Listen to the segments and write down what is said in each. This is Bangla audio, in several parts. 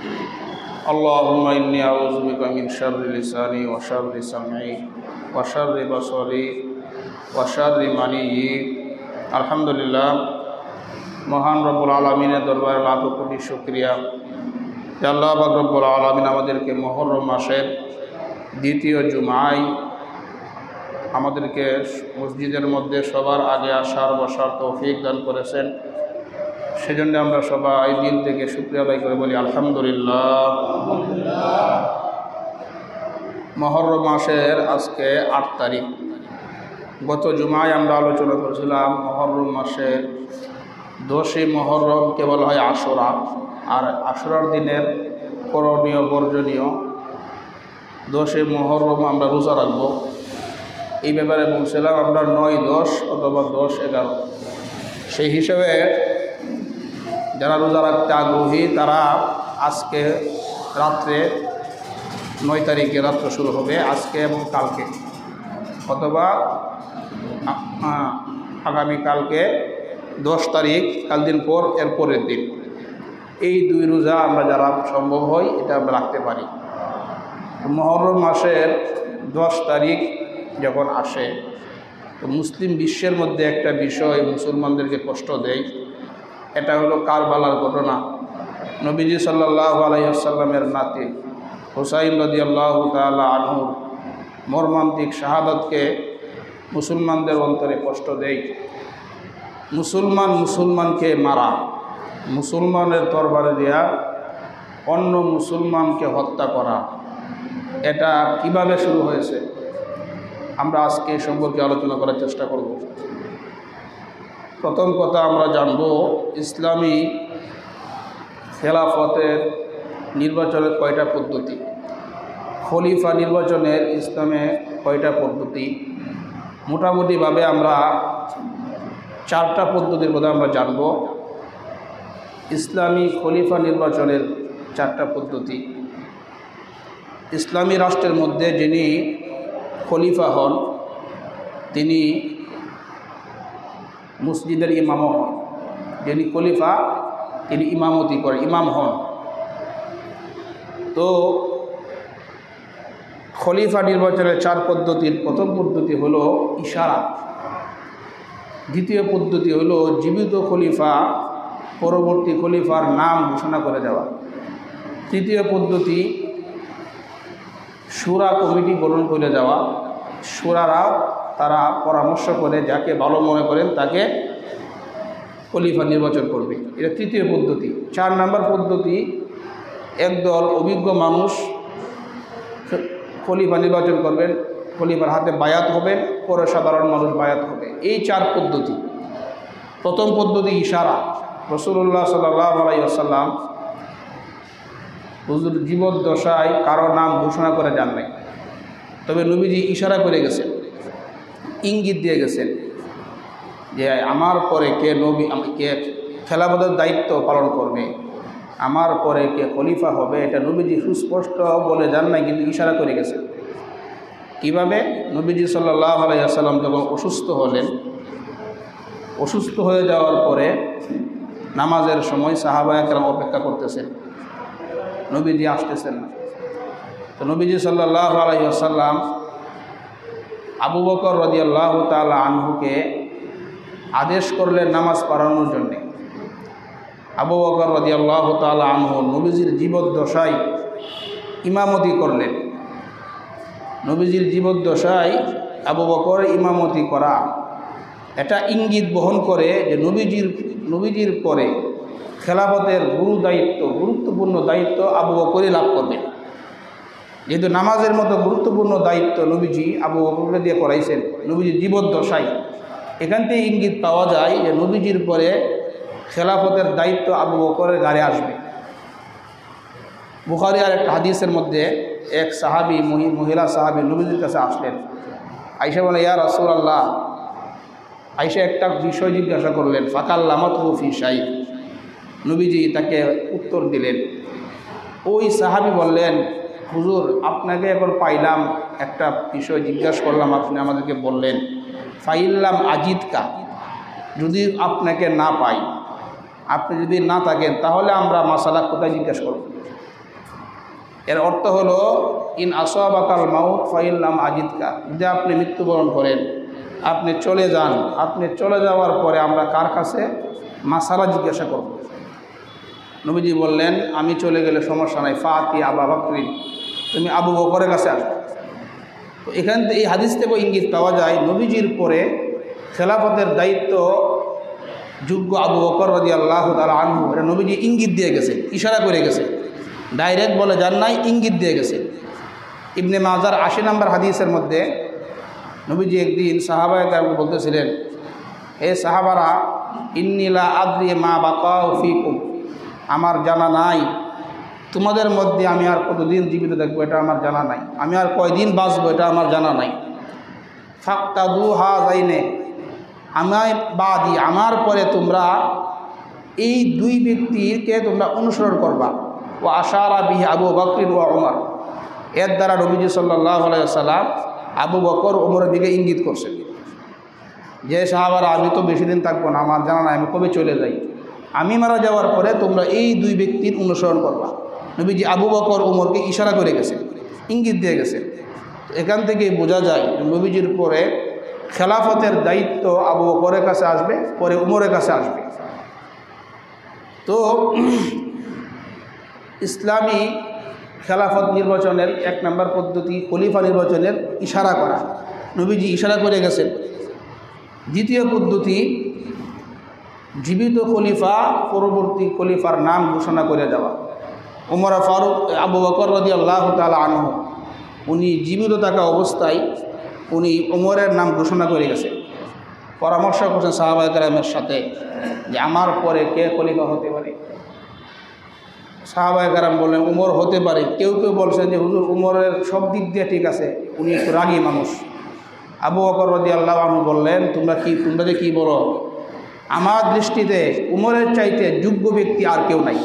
اللهم إني أعوذ بك من شر لساني وشر سمعي وشر بصري وشر مني। আলহামদুলিল্লাহ, মহান রব্বুল আলমিনের দরবারে লাখো কোটি শুকরিয়া যে আল্লাহ পাক রব্বুল আলমিন আমাদেরকে মুহররম মাসের দ্বিতীয় জুমায় আমাদেরকে মসজিদের মধ্যে সবার আগে আসার বসার তৌফিক দান করেছেন। সেজন্য আমরা সবাই দিল থেকে শুকরিয়া আদায় করে বলি আলহামদুলিল্লাহ। মুহররম মাসের আজকে 8 তারিখ। গত জুমায় আমরা আলোচনা করেছিলাম মুহররম মাসের 10ই মুহররমকে বলা হয় আশুরা, আর আশুরার দিনের করণীয় বর্জনীয় 10ই মুহররম আমরা রোজা রাখব। এই ব্যাপারে বলছিলাম আমরা 9, 10 অথবা 10, 11। সেই হিসেবে যারা রোজা রাখতে আগ্রহী তারা আজকে রাত্রে 9 তারিখে রাত্র শুরু হবে, আজকে এবং কালকে, অথবা আগামীকালকে 10 তারিখ, কাল দিন পর এর পরের দিন। এই 2 রোজা আমরা যারা সম্ভব হয় এটা আমরা রাখতে পারি। মুহররম মাসের 10 তারিখ যখন আসে তো মুসলিম বিশ্বের মধ্যে একটা বিষয় মুসলমানদেরকে কষ্ট দেয়, এটা হলো কারবালার ঘটনা। নবীজি সাল্লাল্লাহু আলাইহি ওয়াসাল্লামের নাতি হুসাইন রাদিয়াল্লাহু তাআলা আনহুর মর্মান্তিক শাহাদাতকে মুসলমানদের অন্তরে কষ্ট দেয়। মুসলমানকে মারা, মুসলমানের তরবারে দেয়া অন্য মুসলমানকে হত্যা করা, এটা কিভাবে শুরু হয়েছে আমরা আজকে সম্পর্কে আলোচনা করার চেষ্টা করব। প্রথম কথা আমরা জানব ইসলামী খেলাফতের নির্বাচনের কয়টা পদ্ধতি, খলিফা নির্বাচনের ইসলামে কয়টা পদ্ধতি। মোটামুটিভাবে আমরা 4টা পদ্ধতির কথা আমরা জানব। ইসলামী খলিফা নির্বাচনের 4টা পদ্ধতি। ইসলামী রাষ্ট্রের মধ্যে যিনি খলিফা হন তিনি মসজিদের ইমামও হন। যিনি খলিফা তিনি ইমামতি করেন, ইমাম হন। তো খলিফা নির্বাচনের 4 পদ্ধতির প্রথম পদ্ধতি হলো ইশারা, দ্বিতীয় পদ্ধতি হলো জীবিত খলিফা পরবর্তী খলিফার নাম ঘোষণা করে দেওয়া, তৃতীয় পদ্ধতি শুরা কমিটি গঠন করে দেওয়া, শুরারা তারা পরামর্শ করে যাকে ভালো মনে করেন তাকে খলিফা নির্বাচন করবে, এটা তৃতীয় পদ্ধতি। 4 নম্বর পদ্ধতি একদল অভিজ্ঞ মানুষ খলিফা নির্বাচন করবেন, খলিফার হাতে বায়াত হবেন, পরে সাধারণ মানুষ বায়াত হবে। এই 4 পদ্ধতি। প্রথম পদ্ধতি ইশারা। রাসূলুল্লাহ সাল্লাল্লাহু আলাইহি ওয়াসাল্লাম হুজুর জীবদ্দশায় কারো নাম ঘোষণা করে যান নাই, তবে নবীজি ইশারা করে গেছেন, ইঙ্গিত দিয়ে গেছেন যে আমার পরে কে কে খেলাফতের দায়িত্ব পালন করবে, আমার পরে কে খলিফা হবে, এটা নবীজি সুস্পষ্ট বলে যান নাই, কিন্তু ইশারা করে গেছেন। কীভাবে? নবীজি সাল্লাল্লাহু আলাইহি ওয়াসাল্লাম যখন অসুস্থ হলেন, অসুস্থ হয়ে যাওয়ার পরে নামাজের সময় সাহাবায়ে কেরাম অপেক্ষা করতেছেন, নবীজি আসতেছেন না। তো নবীজি সাল্লাল্লাহু আলাইহি ওয়াসাল্লাম আবু বকর রাদিয়াল্লাহু তাআলা আনহুকে আদেশ করলেন নামাজ পড়ানোর জন্যে। আবু বকর রাদিয়াল্লাহু তাআলা আনহু নবীজির জীবদ্দশায় ইমামতি করলেন। নবীজির জীবদ্দশায় আবু বকর ইমামতি করা এটা ইঙ্গিত বহন করে যে নবীজির পরে খেলাফতের গুরুত্বপূর্ণ দায়িত্ব আবু বকরই লাভ করবেন। যেহেতু নামাজের মতো গুরুত্বপূর্ণ দায়িত্ব নবীজি আবু বকরকে দিয়ে করাইছেন নবীজির জীবদ্দশায়, এখান থেকে ইঙ্গিত পাওয়া যায় যে নবীজির পরে খেলাফতের দায়িত্ব আবু বকরের ঘাড়ে আসবে। বুখারী আর একটা হাদিসের মধ্যে এক সাহাবী, মহিলা সাহাবী নবীজির কাছে আসলেন। আয়েশা বলে, ইয়া রাসূলুল্লাহ। আয়েশা একটা বিষয় জিজ্ঞাসা করলেন, ফাকাল্লামাতহু ফি শাই। নবীজি তাকে উত্তর দিলেন। ওই সাহাবী বললেন, হুজুর আপনাকে এখন পাইলাম, একটা বিষয় জিজ্ঞাসা করলাম, আপনি আমাদেরকে বললেন ফাইল্লাম আজিদকা, যদি আপনাকে না পাই, আপনি যদি না থাকেন তাহলে আমরা মাসালা কোথায় জিজ্ঞাসা করব। এর অর্থ হলো ইন আসাবাকাল মাউত ফাইল্লাম আজিদকা, যদি আপনি মৃত্যুবরণ করেন, আপনি চলে যান, আপনি চলে যাওয়ার পরে আমরা কার কাছে মাসালা জিজ্ঞাসা করব। নবীজি বললেন আমি চলে গেলে সমস্যা নাই, ফাতি আবা বকরিন, তুমি আবু বকরের কাছে আসবে। তো এখান থেকে এই হাদিস থেকে ইঙ্গিত পাওয়া যায় নবীজির পরে খেলাফতের দায়িত্ব যোগ্য আবু বকর রাদিয়াল্লাহু তাআলা আনহু। এটা নবীজি ইঙ্গিত দিয়ে গেছে, ইশারা করে গেছে, ডাইরেক্ট বলে যান নাই, ইঙ্গিত দিয়ে গেছে। ইবনে মাজার ৮০ নম্বর হাদিসের মধ্যে নবীজি একদিন সাহাবায়ে কেরামকে বলতেছিলেন, হে সাহাবারা, ইন্নী লা আদরি মা বাকাউ ফিকুম, আমার জানা নাই তোমাদের মধ্যে আমি আর কতদিন জীবিত থাকবো, এটা আমার জানা নাই, আমি আর কয়দিন বাঁচবো, এটা আমার জানা নাই। ফাক্তাদু হাযাইনে, আমায় বাদি, আমার পরে তোমরা এই দুই ব্যক্তিকে তোমরা অনুসরণ করবা। ও আশারা বিহি আবু বকর ওয়া ওমর, এর দ্বারা নবীজি সাল্লাল্লাহু আলাইহি ওয়াসাল্লাম আবু বকর ওমরের দিকে ইঙ্গিত করছেন যে সাহাবারা আমি তো বেশি দিন থাকবো না, আমার জানা নাই, আমি কবে চলে যাই, আমি মারা যাওয়ার পরে তোমরা এই দুই ব্যক্তির অনুসরণ করবা। নবীজি আবু বকর ওমরকে ইশারা করে গেছেন, ইঙ্গিত দিয়ে গেছেন। এখান থেকে বোঝা যায় নবীজির পরে খেলাফতের দায়িত্ব আবু বকরের কাছে আসবে, পরে উমরের কাছে আসবে। তো ইসলামী খেলাফত নির্বাচনের ১ নম্বর পদ্ধতি খলিফা নির্বাচনের ইশারা করা, নবীজি ইশারা করে গেছেন। দ্বিতীয় পদ্ধতি জীবিত খলিফা পরবর্তী খলিফার নাম ঘোষণা করে দেওয়া। ওমর ফারুক আবু বকর রাদিয়াল্লাহু তাআলা আনহু উনি জীবিত থাকা অবস্থায় উনি ওমরের নাম ঘোষণা করে গেছেন, পরামর্শ করছেন সাহাবায়ে কেরামের সাথে যে আমার পরে কে খলিফা হতে পারে। সাহাবায়ে কেরাম বললেন উমর হতে পারে। কেউ কেউ বলছেন যে হুজুর উমরের সব দিক দিয়ে ঠিক আছে, উনি একটু রাগী মানুষ। আবু বকর রাদিয়াল্লাহু আনহু বললেন তোমরা যে কি বলো, আমার দৃষ্টিতে উমরের চাইতে যোগ্য ব্যক্তি আর কেউ নাই।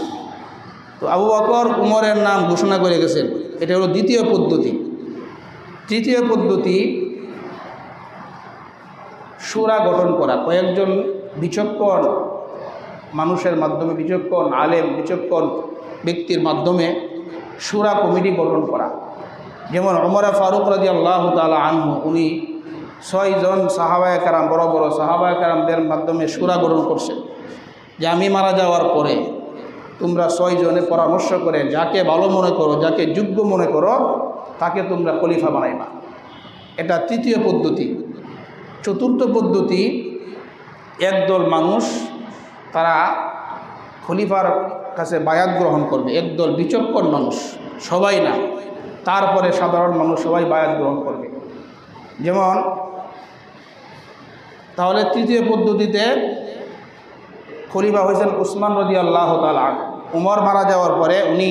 তো আবু বকর উমরের নাম ঘোষণা করে গেছেন। এটা হলো দ্বিতীয় পদ্ধতি। তৃতীয় পদ্ধতি শুরা গঠন করা, কয়েকজন বিচক্ষণ মানুষের মাধ্যমে, বিচক্ষণ আলেম, বিচক্ষণ ব্যক্তির মাধ্যমে শুরা কমিটি গঠন করা। যেমন ওমর ফারুক রাদিয়াল্লাহু তাআলা আনহু উনি ৬ জন সাহাবায়ে কেরাম, বড় বড় সাহাবায়ে কেরামদের মাধ্যমে শুরা গঠন করছেন যে আমি মারা যাওয়ার পরে তোমরা ৬ জনে পরামর্শ করে যাকে ভালো মনে করো, যাকে যোগ্য মনে করো, তাকে তোমরা খলিফা বানাইবা। এটা তৃতীয় পদ্ধতি। চতুর্থ পদ্ধতি একদল মানুষ তারা খলিফার কাছে বায়াত গ্রহণ করবে, একদল বিচক্ষণ মানুষ, সবাই না, তারপরে সাধারণ মানুষ সবাই বায়াত গ্রহণ করবে। যেমন তাহলে তৃতীয় পদ্ধতিতে খলিফা হয়েছেন উসমান রাদিয়াল্লাহু তাআলা আনহু। উমর মারা যাওয়ার পরে উনি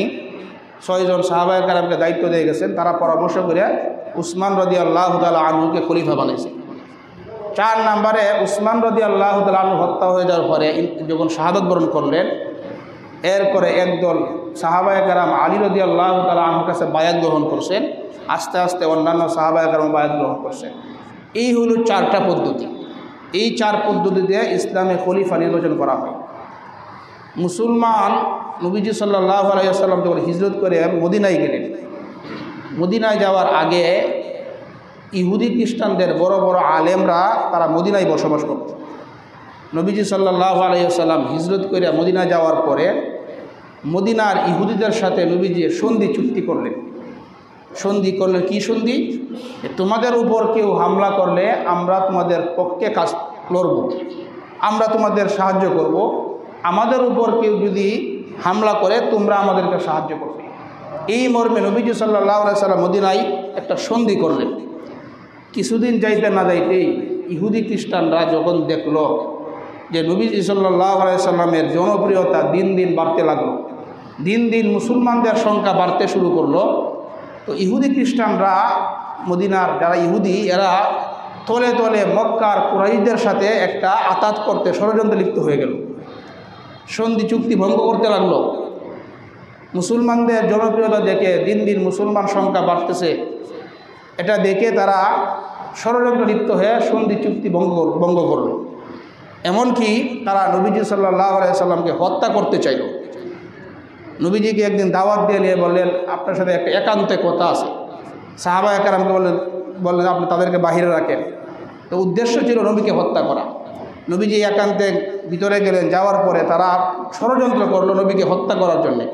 ৬ জন সাহাবায়ে কেরামকে দায়িত্ব দিয়ে গেছেন, তারা পরামর্শ করে উসমান রাদিয়াল্লাহু তাআলা আনহুকে খলিফা বানিয়েছে। ৪ নম্বরে উসমান রাদিয়াল্লাহু তাআলা আনহু হত্যা হয়ে যাওয়ার পরে যখন শাহাদাত বরণ করলেন, এরপরে একদল সাহাবায়ে কেরাম আলী রাদিয়াল্লাহু তাআলা আনহুর কাছে বায়াত গ্রহণ করছেন। আস্তে আস্তে অন্যান্য সাহাবায়ে কেরাম বায়াত গ্রহণ করছেন। এই হলো 4টা পদ্ধতি। এই 4 পদ্ধতিতে ইসলামে খলিফা নির্বাচন করা হয়। মুসলমান নবীজি সাল্লাল্লাহু আলাইহি ওয়াসাল্লাম যখন হিজরত করে মদিনায় গেলেন, মদিনায় যাওয়ার আগে ইহুদি খ্রিস্টানদের বড় বড় আলেমরা তারা মদিনায় বসবাস করত। নবীজি সাল্লাল্লাহু আলাইহি ওয়াসাল্লাম হিজরত করে মদিনায় যাওয়ার পরে মদিনার ইহুদিদের সাথে নবীজি সন্ধি চুক্তি করলেন। সন্ধি করলেন, কি সন্ধি? তোমাদের উপর কেউ হামলা করলে আমরা তোমাদের পক্ষে কাজ লড়ব, আমরা তোমাদের সাহায্য করব। আমাদের উপর কেউ যদি হামলা করে তোমরা আমাদেরকে সাহায্য করবে। এই মর্মে নবীজি সাল্লাল্লাহু আলাইহি ওয়াসাল্লাম মদিনায় একটা সন্ধি করলেন। কিছুদিন যাইতে না যাইতেই ইহুদি খ্রিস্টানরা যখন দেখল যে নবীজি সাল্লাল্লাহু আলাইহি ওয়াসাল্লামের জনপ্রিয়তা দিন দিন বাড়তে লাগলো, দিন দিন মুসলমানদের সংখ্যা বাড়তে শুরু করলো, তো ইহুদি খ্রিস্টানরা মদিনার যারা ইহুদি এরা তলে তলে মক্কার কুরাইশদের সাথে একটা আতাত করতে ষড়যন্ত্রে লিপ্ত হয়ে গেল, সন্ধি চুক্তি ভঙ্গ করতে লাগলো। মুসলমানদের জনপ্রিয়তা দেখে দিন দিন মুসলমান সংখ্যা বাড়তেছে, এটা দেখে তারা ষড়যন্ত্রে লিপ্ত হয়ে সন্ধি চুক্তি ভঙ্গ করল। এমনকি তারা নবীজি সাল্লাল্লাহু আলাইহি ওয়াসাল্লামকে হত্যা করতে চাইল। নবীজিকে একদিন দাওয়াত দিয়ে নিয়ে বললেন, আপনার সাথে একটা একান্তে কথা আছে। সাহাবায়ে কেরামকে বললেন আপনি তাদেরকে বাহিরে রাখেন। তো উদ্দেশ্য ছিল নবীকে হত্যা করা। নবীজি একান্তে ভিতরে গেলেন, যাওয়ার পরে তারা ষড়যন্ত্র করলো নবীকে হত্যা করার জন্যে।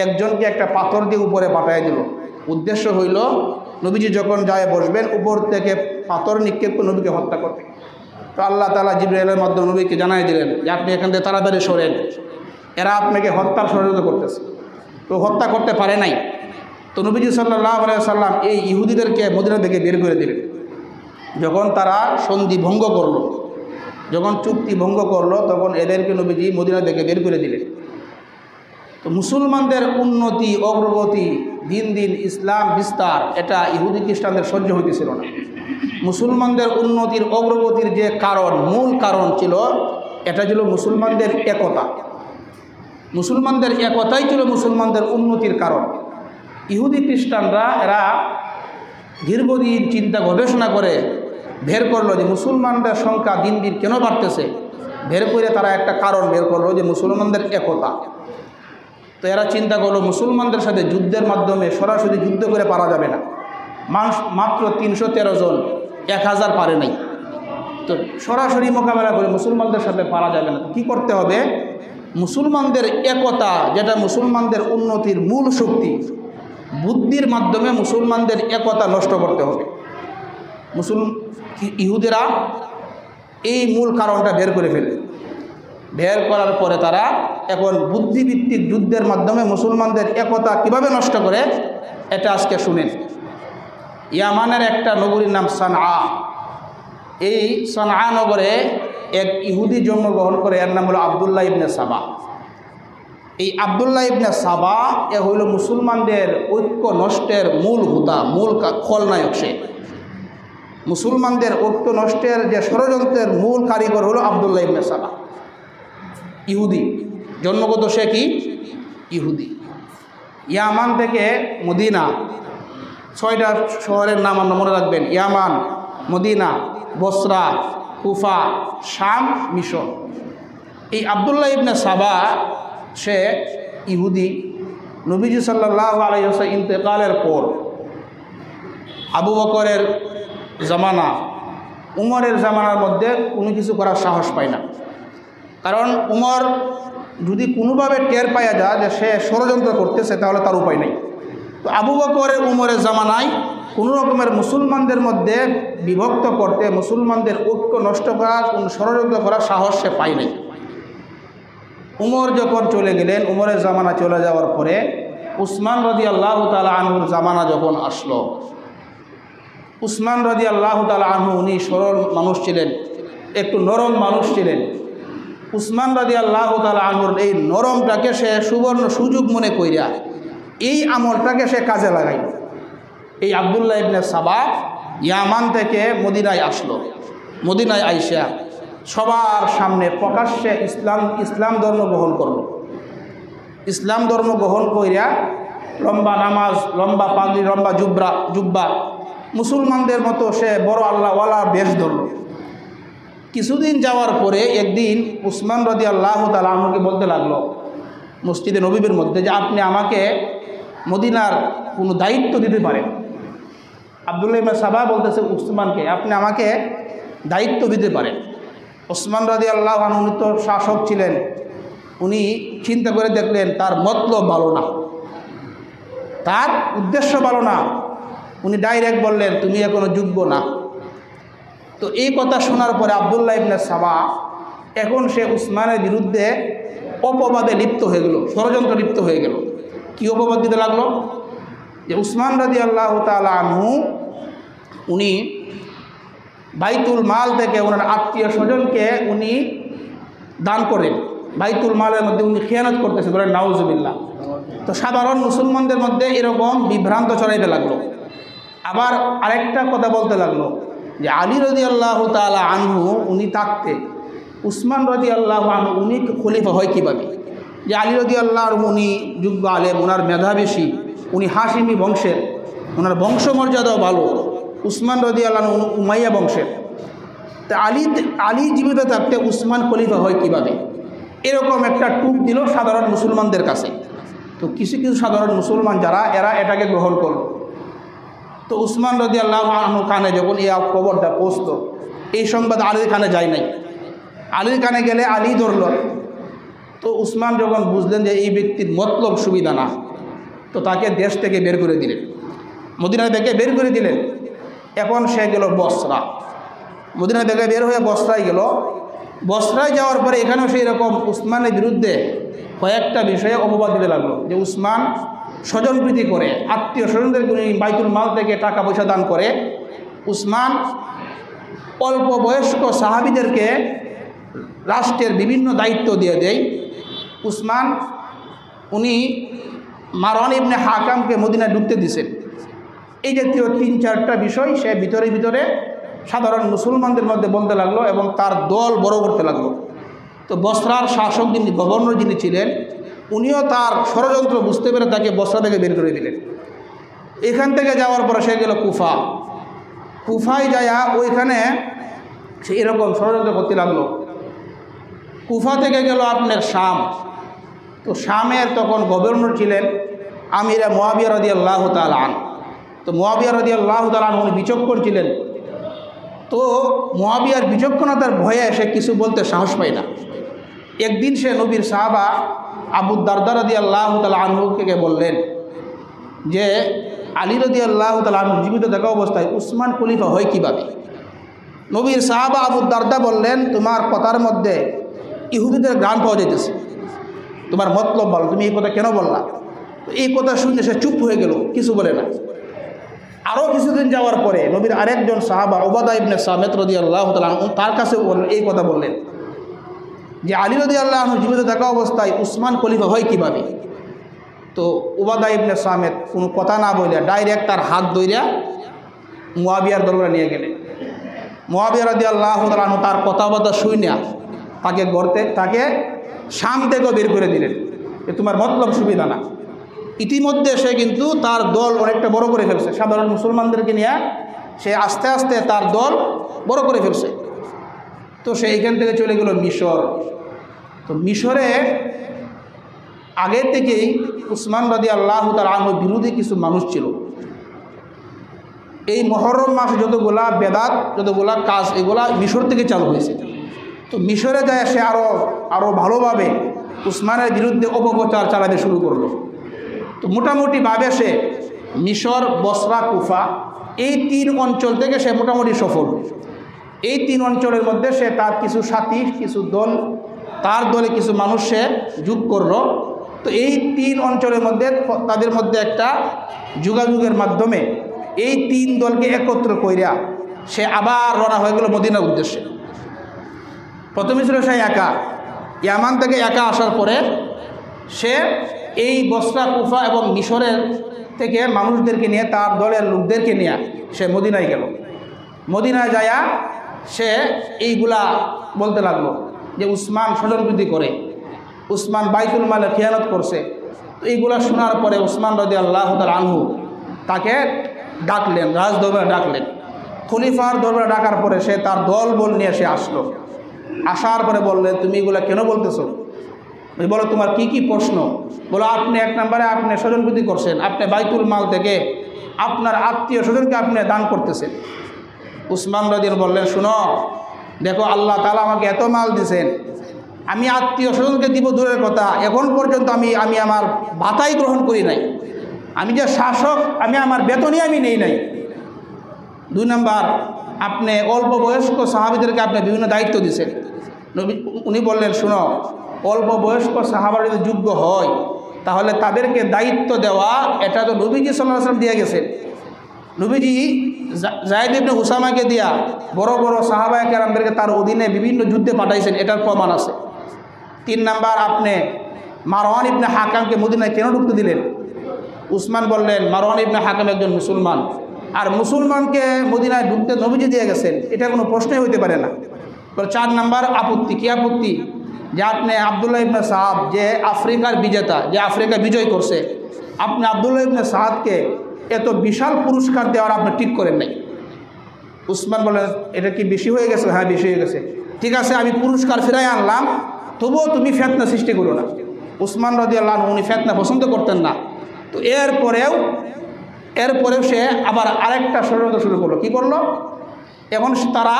একজনকে একটা পাথর দিয়ে উপরে পাঠিয়ে দিল। উদ্দেশ্য হইল নবীজি যখন যায় বসবেন, উপর থেকে পাথর নিক্ষেপ করে নবীকে হত্যা করবে। তো আল্লাহ তাআলা জিবরাইলের মাধ্যমে নবীকে জানাই দিলেন যে আপনি এখান থেকে তাড়াতাড়ি সরেন, এরা আপনাকে হত্যার ষড়যন্ত্র করতেছে। তো হত্যা করতে পারে নাই। তো নবীজি সাল্লাল্লাহু আলাইহি ওয়াসাল্লাম এই ইহুদিদেরকে মদিনা থেকে বের করে দিলেন। যখন তারা সন্ধি ভঙ্গ করলো, যখন চুক্তি ভঙ্গ করলো, তখন এদেরকে নবীজি মদিনা থেকে বের করে দিলেন। তো মুসলমানদের উন্নতি অগ্রগতি, দিন দিন ইসলাম বিস্তার, এটা ইহুদি খ্রিস্টানদের সহ্য হইতেছিল না। মুসলমানদের উন্নতির অগ্রগতির যে কারণ, মূল কারণ ছিল, এটা ছিল মুসলমানদের একতা। মুসলমানদের একতাই ছিল মুসলমানদের উন্নতির কারণ। ইহুদি খ্রিস্টানরা এরা দীর্ঘদিন চিন্তা গবেষণা করে বের করলো যে মুসলমানদের সংখ্যা দিন দিন কেন বাড়তেছে। বের করে তারা একটা কারণ বের করলো যে মুসলমানদের একতা। তো এরা চিন্তা করলো মুসলমানদের সাথে যুদ্ধের মাধ্যমে সরাসরি যুদ্ধ করে পারা যাবে না। মানুষ মাত্র 313 জন, 1000 পারে নাই। তো সরাসরি মোকাবেলা করে মুসলমানদের সাথে পারা যাবে না। কি করতে হবে? মুসলমানদের একতা, যেটা মুসলমানদের উন্নতির মূল শক্তি, বুদ্ধির মাধ্যমে মুসলমানদের একতা নষ্ট করতে হবে। ইহুদিরা এই মূল কারণটা বের করে ফেলে। বের করার পরে তারা এখন বুদ্ধিভিত্তিক যুদ্ধের মাধ্যমে মুসলমানদের একতা কিভাবে নষ্ট করে, এটা আজকে শুনেন। ইয়ামানের একটা নগরীর নাম সানআ। এই সানআ নগরে এক ইহুদি জন্মগ্রহণ করে, এর নাম হলো আবদুল্লাহ ইবনে সাবা। এই আবদুল্লাহ ইবনে সাবা এ হইল মুসলমানদের ঐক্য নষ্টের মূল হুতা, মূল খলনায়ক। সে মুসলমানদের ঐক্য নষ্টের যে ষড়যন্ত্রের মূল কারিগর হলো আবদুল্লাহ ইবনে সাবা। ইহুদি জন্মগত, সে কি ইহুদি। ইয়ামান থেকে মদিনা, 6টা শহরের নাম আমরা মনে রাখবেন: ইয়ামান, মদিনা, বসরা, কুফা, শাম, মিশর। এই আবদুল্লাহ ইবনে সাবা সে ইহুদি। নবীজি সাল্লাল্লাহু আলাইহি ওয়াসাল্লাম ইন্তেকালের পর আবু বকরের জামানা, উমরের জামানার মধ্যে কোনো কিছু করার সাহস পায় না। কারণ উমর যদি কোনোভাবে টের পাওয়া যায় যে সে ষড়যন্ত্র করতেছে, তাহলে তার উপায় নেই। তো আবু বকরের উমরের জামানায় কোনো রকমের মুসলমানদের মধ্যে বিভক্ত করতে, মুসলমানদের ঐক্য নষ্ট করার, কোনো ষড়যন্ত্র করার সাহস সে পায় নাই। উমর যখন চলে গেলেন, উমরের জামানা চলে যাওয়ার পরে উসমান রাদিয়াল্লাহু তাআলা আনহুর জামানা যখন আসলো, উসমান রাদিয়াল্লাহু তাআলা আনহু উনি সরল মানুষ ছিলেন, একটু নরম মানুষ ছিলেন। উসমান রাদিয়াল্লাহু তাআলা আনহুর এই নরমটাকে সে সুবর্ণ সুযোগ মনে কইরা এই আমলটাকে সে কাজে লাগাইল। এই আবদুল্লাহ ইবনে সাবা ইয়ামান থেকে মদিনায় আসলো। মদিনায় আইসা সবার সামনে প্রকাশ্যে ইসলাম ধর্ম গ্রহণ করলো। ইসলাম ধর্ম গ্রহণ কইরা লম্বা নামাজ, লম্বা পাগড়ি, লম্বা জুব্বা, মুসলমানদের মতো সে বড় আল্লাহওয়ালা বেশ ধরল। কিছুদিন যাওয়ার পরে একদিন উসমান রাদিয়াল্লাহু তাআলা আনহুকে বলতে লাগলো মসজিদে নববীর মধ্যে যে আপনি আমাকে মদিনার কোনো দায়িত্ব দিতে পারেন। আবদুল্লাহ ইবনে সাবা বলতেছে উসমানকে, আপনি আমাকে দায়িত্ব দিতে পারেন। উসমান রাদিয়াল্লাহু আনহু উনি তো শাসক ছিলেন, উনি চিন্তা করে দেখলেন তার মতলব ভালো না, তার উদ্দেশ্য ভালো না। উনি ডাইরেক্ট বললেন তুমি এখনো যোগ্য না। তো এই কথা শোনার পরে আবদুল্লাহ ইবনে সাবা এখন সে উসমানের বিরুদ্ধে অপবাদে লিপ্ত হয়ে গেল, ষড়যন্ত্র লিপ্ত হয়ে গেল। কি অপবাদ দিতে লাগলো? যে উসমান রাদিয়াল্লাহু তাআলা আনহু উনি বাইতুল মাল থেকে ওনার আত্মীয় স্বজনকে উনি দান করেন, বাইতুল মালের মধ্যে উনি খেয়ানত করতেছে, বলেন নাউজুবিল্লাহ। তো সাধারণ মুসলমানদের মধ্যে এরকম বিভ্রান্ত ছড়াইতে লাগলো। আবার আরেকটা কথা বলতে লাগলো যে আলী রাদিয়াল্লাহু তাআলা আনহু উনি থাকতে উসমান রাদিয়াল্লাহু আনহু উনি খলিফা হয় কীভাবে? যে আলী রাদিয়াল্লাহু আনহু উনি যোগ্য আলেম, ওনার মেধা বেশি, উনি হাশিমি বংশের, ওনার বংশমর্যাদাও ভালো। উসমান রাদিয়াল্লাহু আনহু উমাইয়া বংশের। তা আলী জীবিত থাকতে উসমান খলিফা হয় কীভাবে? এরকম একটা টুক দিল সাধারণ মুসলমানদের কাছে। তো কিছু কিছু সাধারণ মুসলমান যারা এরা এটাকে গ্রহণ করল। তো উসমান রাদিয়াল্লাহু আনহু কানে যখন এই খবরটা পৌঁছতো, এই সংবাদ আলীর কানে যায় নাই। আলীর কানে গেলে আলী ধরল। তো উসমান যখন বুঝলেন যে এই ব্যক্তির মতলব সুবিধা না, তো তাকে দেশ থেকে বের করে দিলেন, মদিনা থেকে বের করে দিলেন। এখন সে গেল বসরা, মদিনা থেকে বের হয়ে বসরায় গেল। বসরায় যাওয়ার পরে এখানেও সেই রকম উসমানের বিরুদ্ধে কয়েকটা বিষয়ে অপবাদ দিতে লাগলো, যে উসমান স্বজনপ্রীতি করে, আত্মীয় স্বজনদেরকে বাইতুল মাল থেকে টাকা পয়সা দান করে। উসমান অল্প বয়স্ক সাহাবীদেরকে রাষ্ট্রের বিভিন্ন দায়িত্ব দিয়ে দেয়। উসমান উনি মারওয়ান ইবনে হাকামকে মদিনায় ঢুকতে দিয়েছেন। এই জাতীয় 3-4টা বিষয় সে ভিতরে ভিতরে সাধারণ মুসলমানদের মধ্যে বলতে লাগলো এবং তার দল বড় করতে লাগলো। তো বসরার শাসক যিনি, গভর্নর যিনি ছিলেন, উনিও তার ষড়যন্ত্র বুঝতে পেরে তাকে বসরা থেকে বের করে দিলেন। এখান থেকে যাওয়ার পরে সে গেল কুফা। কুফায় যায়া ওইখানে সে এরকম ষড়যন্ত্র করতে লাগলো। কুফা থেকে গেল আপনার শাম। তো শামের তখন গভর্নর ছিলেন আমিরে মুআবিয়া রাদিয়াল্লাহু তাআলা আনহু। তো মুআবিয়া রাদিয়াল্লাহু তাআলা আনহু উনি বিচক্ষণ ছিলেন। তো মুআবিয়ার বিচক্ষণতার ভয়ে সে কিছু বলতে সাহস পায় না। একদিন সে নবীর সাহাবা আবু দারদা রাদিয়াল্লাহু তাআলা আনহুকে বললেন যে আলী রাদিয়াল্লাহু তাআলা আনহু জীবিত থাকা অবস্থায় উসমান খলিফা হয় কীভাবে? নবীর সাহাবা আবু দারদা বললেন, তোমার কথার মধ্যে ইহুদিদের গান পাওয়া যাইতেছে, তোমার মতলব বলো, তুমি এই কথা কেন বললা? এই কথা শুনে সে চুপ হয়ে গেল, কিছু বলে না। আরও কিছুদিন যাওয়ার পরে নবীর আরেকজন সাহাবা উবাদা ইবনে সামিত রাদিয়াল্লাহু তাআলা আনহু তার কাছে এই কথা বললেন যে আলী রাদিয়াল্লাহু আনহু জীবিত থাকা অবস্থায় উসমান খলিফা হয় কীভাবে? তো উবাদা ইবনে সামিত কোনো কথা না বলে ডাইরেক্ট তার হাত ধইরা মুআবিয়ার দরবারে নিয়ে গেলেন। মুআবিয়া রাদিয়াল্লাহু তাআলা আনহু তার কথাবার্তা শুনে তাকে শাম থেকেও বের করে দিলেন যে তোমার মতলব সুবিধা না। ইতিমধ্যে সে কিন্তু তার দল অনেকটা বড় করে ফেলছে, সাধারণ মুসলমানদেরকে নিয়ে সে আস্তে আস্তে তার দল বড় করে ফেলছে। তো সে এখান থেকে চলে গেল মিশর। তো মিশরে আগে থেকেই উসমান রাদিয়াল্লাহু তাআলা আনহুর বিরোধী কিছু মানুষ ছিল। এই মুহররম মাসে যতগুলা বেদাত, যতগুলা কাজ, এগুলা মিশর থেকে চালু হয়েছে। তো মিশরে যায় সে আরও ভালোভাবে উসমানের বিরুদ্ধে অপপ্রচার চালাতে শুরু করলো। তো মোটামুটিভাবে সে মিশর, বসরা, কুফা এই 3 অঞ্চল থেকে সে মোটামুটি সফল। এই 3 অঞ্চলের মধ্যে সে তার কিছু সাথী, কিছু দল, তার দলে কিছু মানুষ সে যোগ করলো। তো এই 3 অঞ্চলের মধ্যে তাদের মধ্যে একটা যোগাযোগের মাধ্যমে এই 3 দলকে একত্র কইরা সে আবার রওনা হয়ে গেল মদিনার উদ্দেশ্যে। প্রথমে ছিল সে একা, ইয়ামান থেকে একা আসার পরে সে এই বসরা, কুফা এবং মিশরের থেকে মানুষদেরকে নিয়ে, তার দলের লোকদেরকে নিয়ে সে মদিনায় গেল। মদিনায় যায়া সে এইগুলা বলতে লাগলো যে উসমান স্বজনপ্রীতি করে, উসমান বাইতুল মালে খেয়ানত করছে। তো এইগুলা শোনার পরে উসমান রাদিয়াল্লাহু তাআলা আনহু তাকে ডাকলেন, রাজদরবারে ডাকলেন। খলিফার দরবারে ডাকার পরে সে তার দল বল নিয়ে সে আসলো। আসার পরে বললেন, তুমি এগুলা কেন বলতেছো? বলো তোমার কি কি প্রশ্ন? বলো আপনি 1 নম্বরে আপনি স্বজনপ্রীতি করছেন, আপনি বাইতুল মাল থেকে আপনার আত্মীয় স্বজনকে আপনি দান করতেছেন। উসমান রাদিয়াল্লাহু বললেন, শুনো, দেখো আল্লাহ তাআলা আমাকে এত মাল দিয়েছেন, আমি আত্মীয় স্বজনকে দিব দূরের কথা, এখন পর্যন্ত আমি আমার ভাতাই গ্রহণ করি নাই। আমি যে শাসক, আমি আমার বেতনই আমি নেই নাই। 2 নম্বর, আপনি অল্প বয়স্ক সাহাবীদেরকে আপনি বিভিন্ন দায়িত্ব দিয়েছেন। উনি বললেন, শুনো, অল্প বয়স্ক সাহাবারা যদি যোগ্য হয় তাহলে তাদেরকে দায়িত্ব দেওয়া এটা তো নবীজি সাল্লাল্লাহু আলাইহি ওয়াসাল্লাম দিয়ে গেছেন। নবীজি যায়েদ ইবনে উসামাকে দিয়া বড় বড় সাহাবায়ে কেরামদেরকে তার অধীনে বিভিন্ন যুদ্ধে পাঠাইছেন, এটার প্রমাণ আছে। 3 নম্বর, আপনি মারওয়ান ইবনে হাকামকে মদিনায় কেন ঢুকতে দিলেন? উসমান বললেন, মারওয়ান ইবনে হাকাম একজন মুসলমান, আর মুসলমানকে মদিনায় ঢুকতে নবীজি দিয়ে গেছেন, এটা কোনো প্রশ্নই হইতে পারে না। 4 নম্বর আপত্তি, কি আপত্তি? যে আপনি আবদুল্লাহ ইবনে সাদ, যে আফ্রিকার বিজেতা, যে আফ্রিকা বিজয় করছে, আপনি আবদুল্লাহ ইবনে সাদকে এত বিশাল পুরস্কার দেওয়ার আপনি ঠিক করেন নাই। উসমান বলেন, এটা কি বেশি হয়ে গেছে? হ্যাঁ, বেশি হয়ে গেছে। ঠিক আছে, আমি পুরস্কার ফিরাই আনলাম, তবুও তুমি ফিতনা সৃষ্টি করো না। উসমান রাদিয়াল্লাহু আনহু উনি ফিতনা পছন্দ করতেন না। তো এরপরেও সে আবার আরেকটা ষড়যন্ত্র শুরু করলো। কী করলো? এখন তারা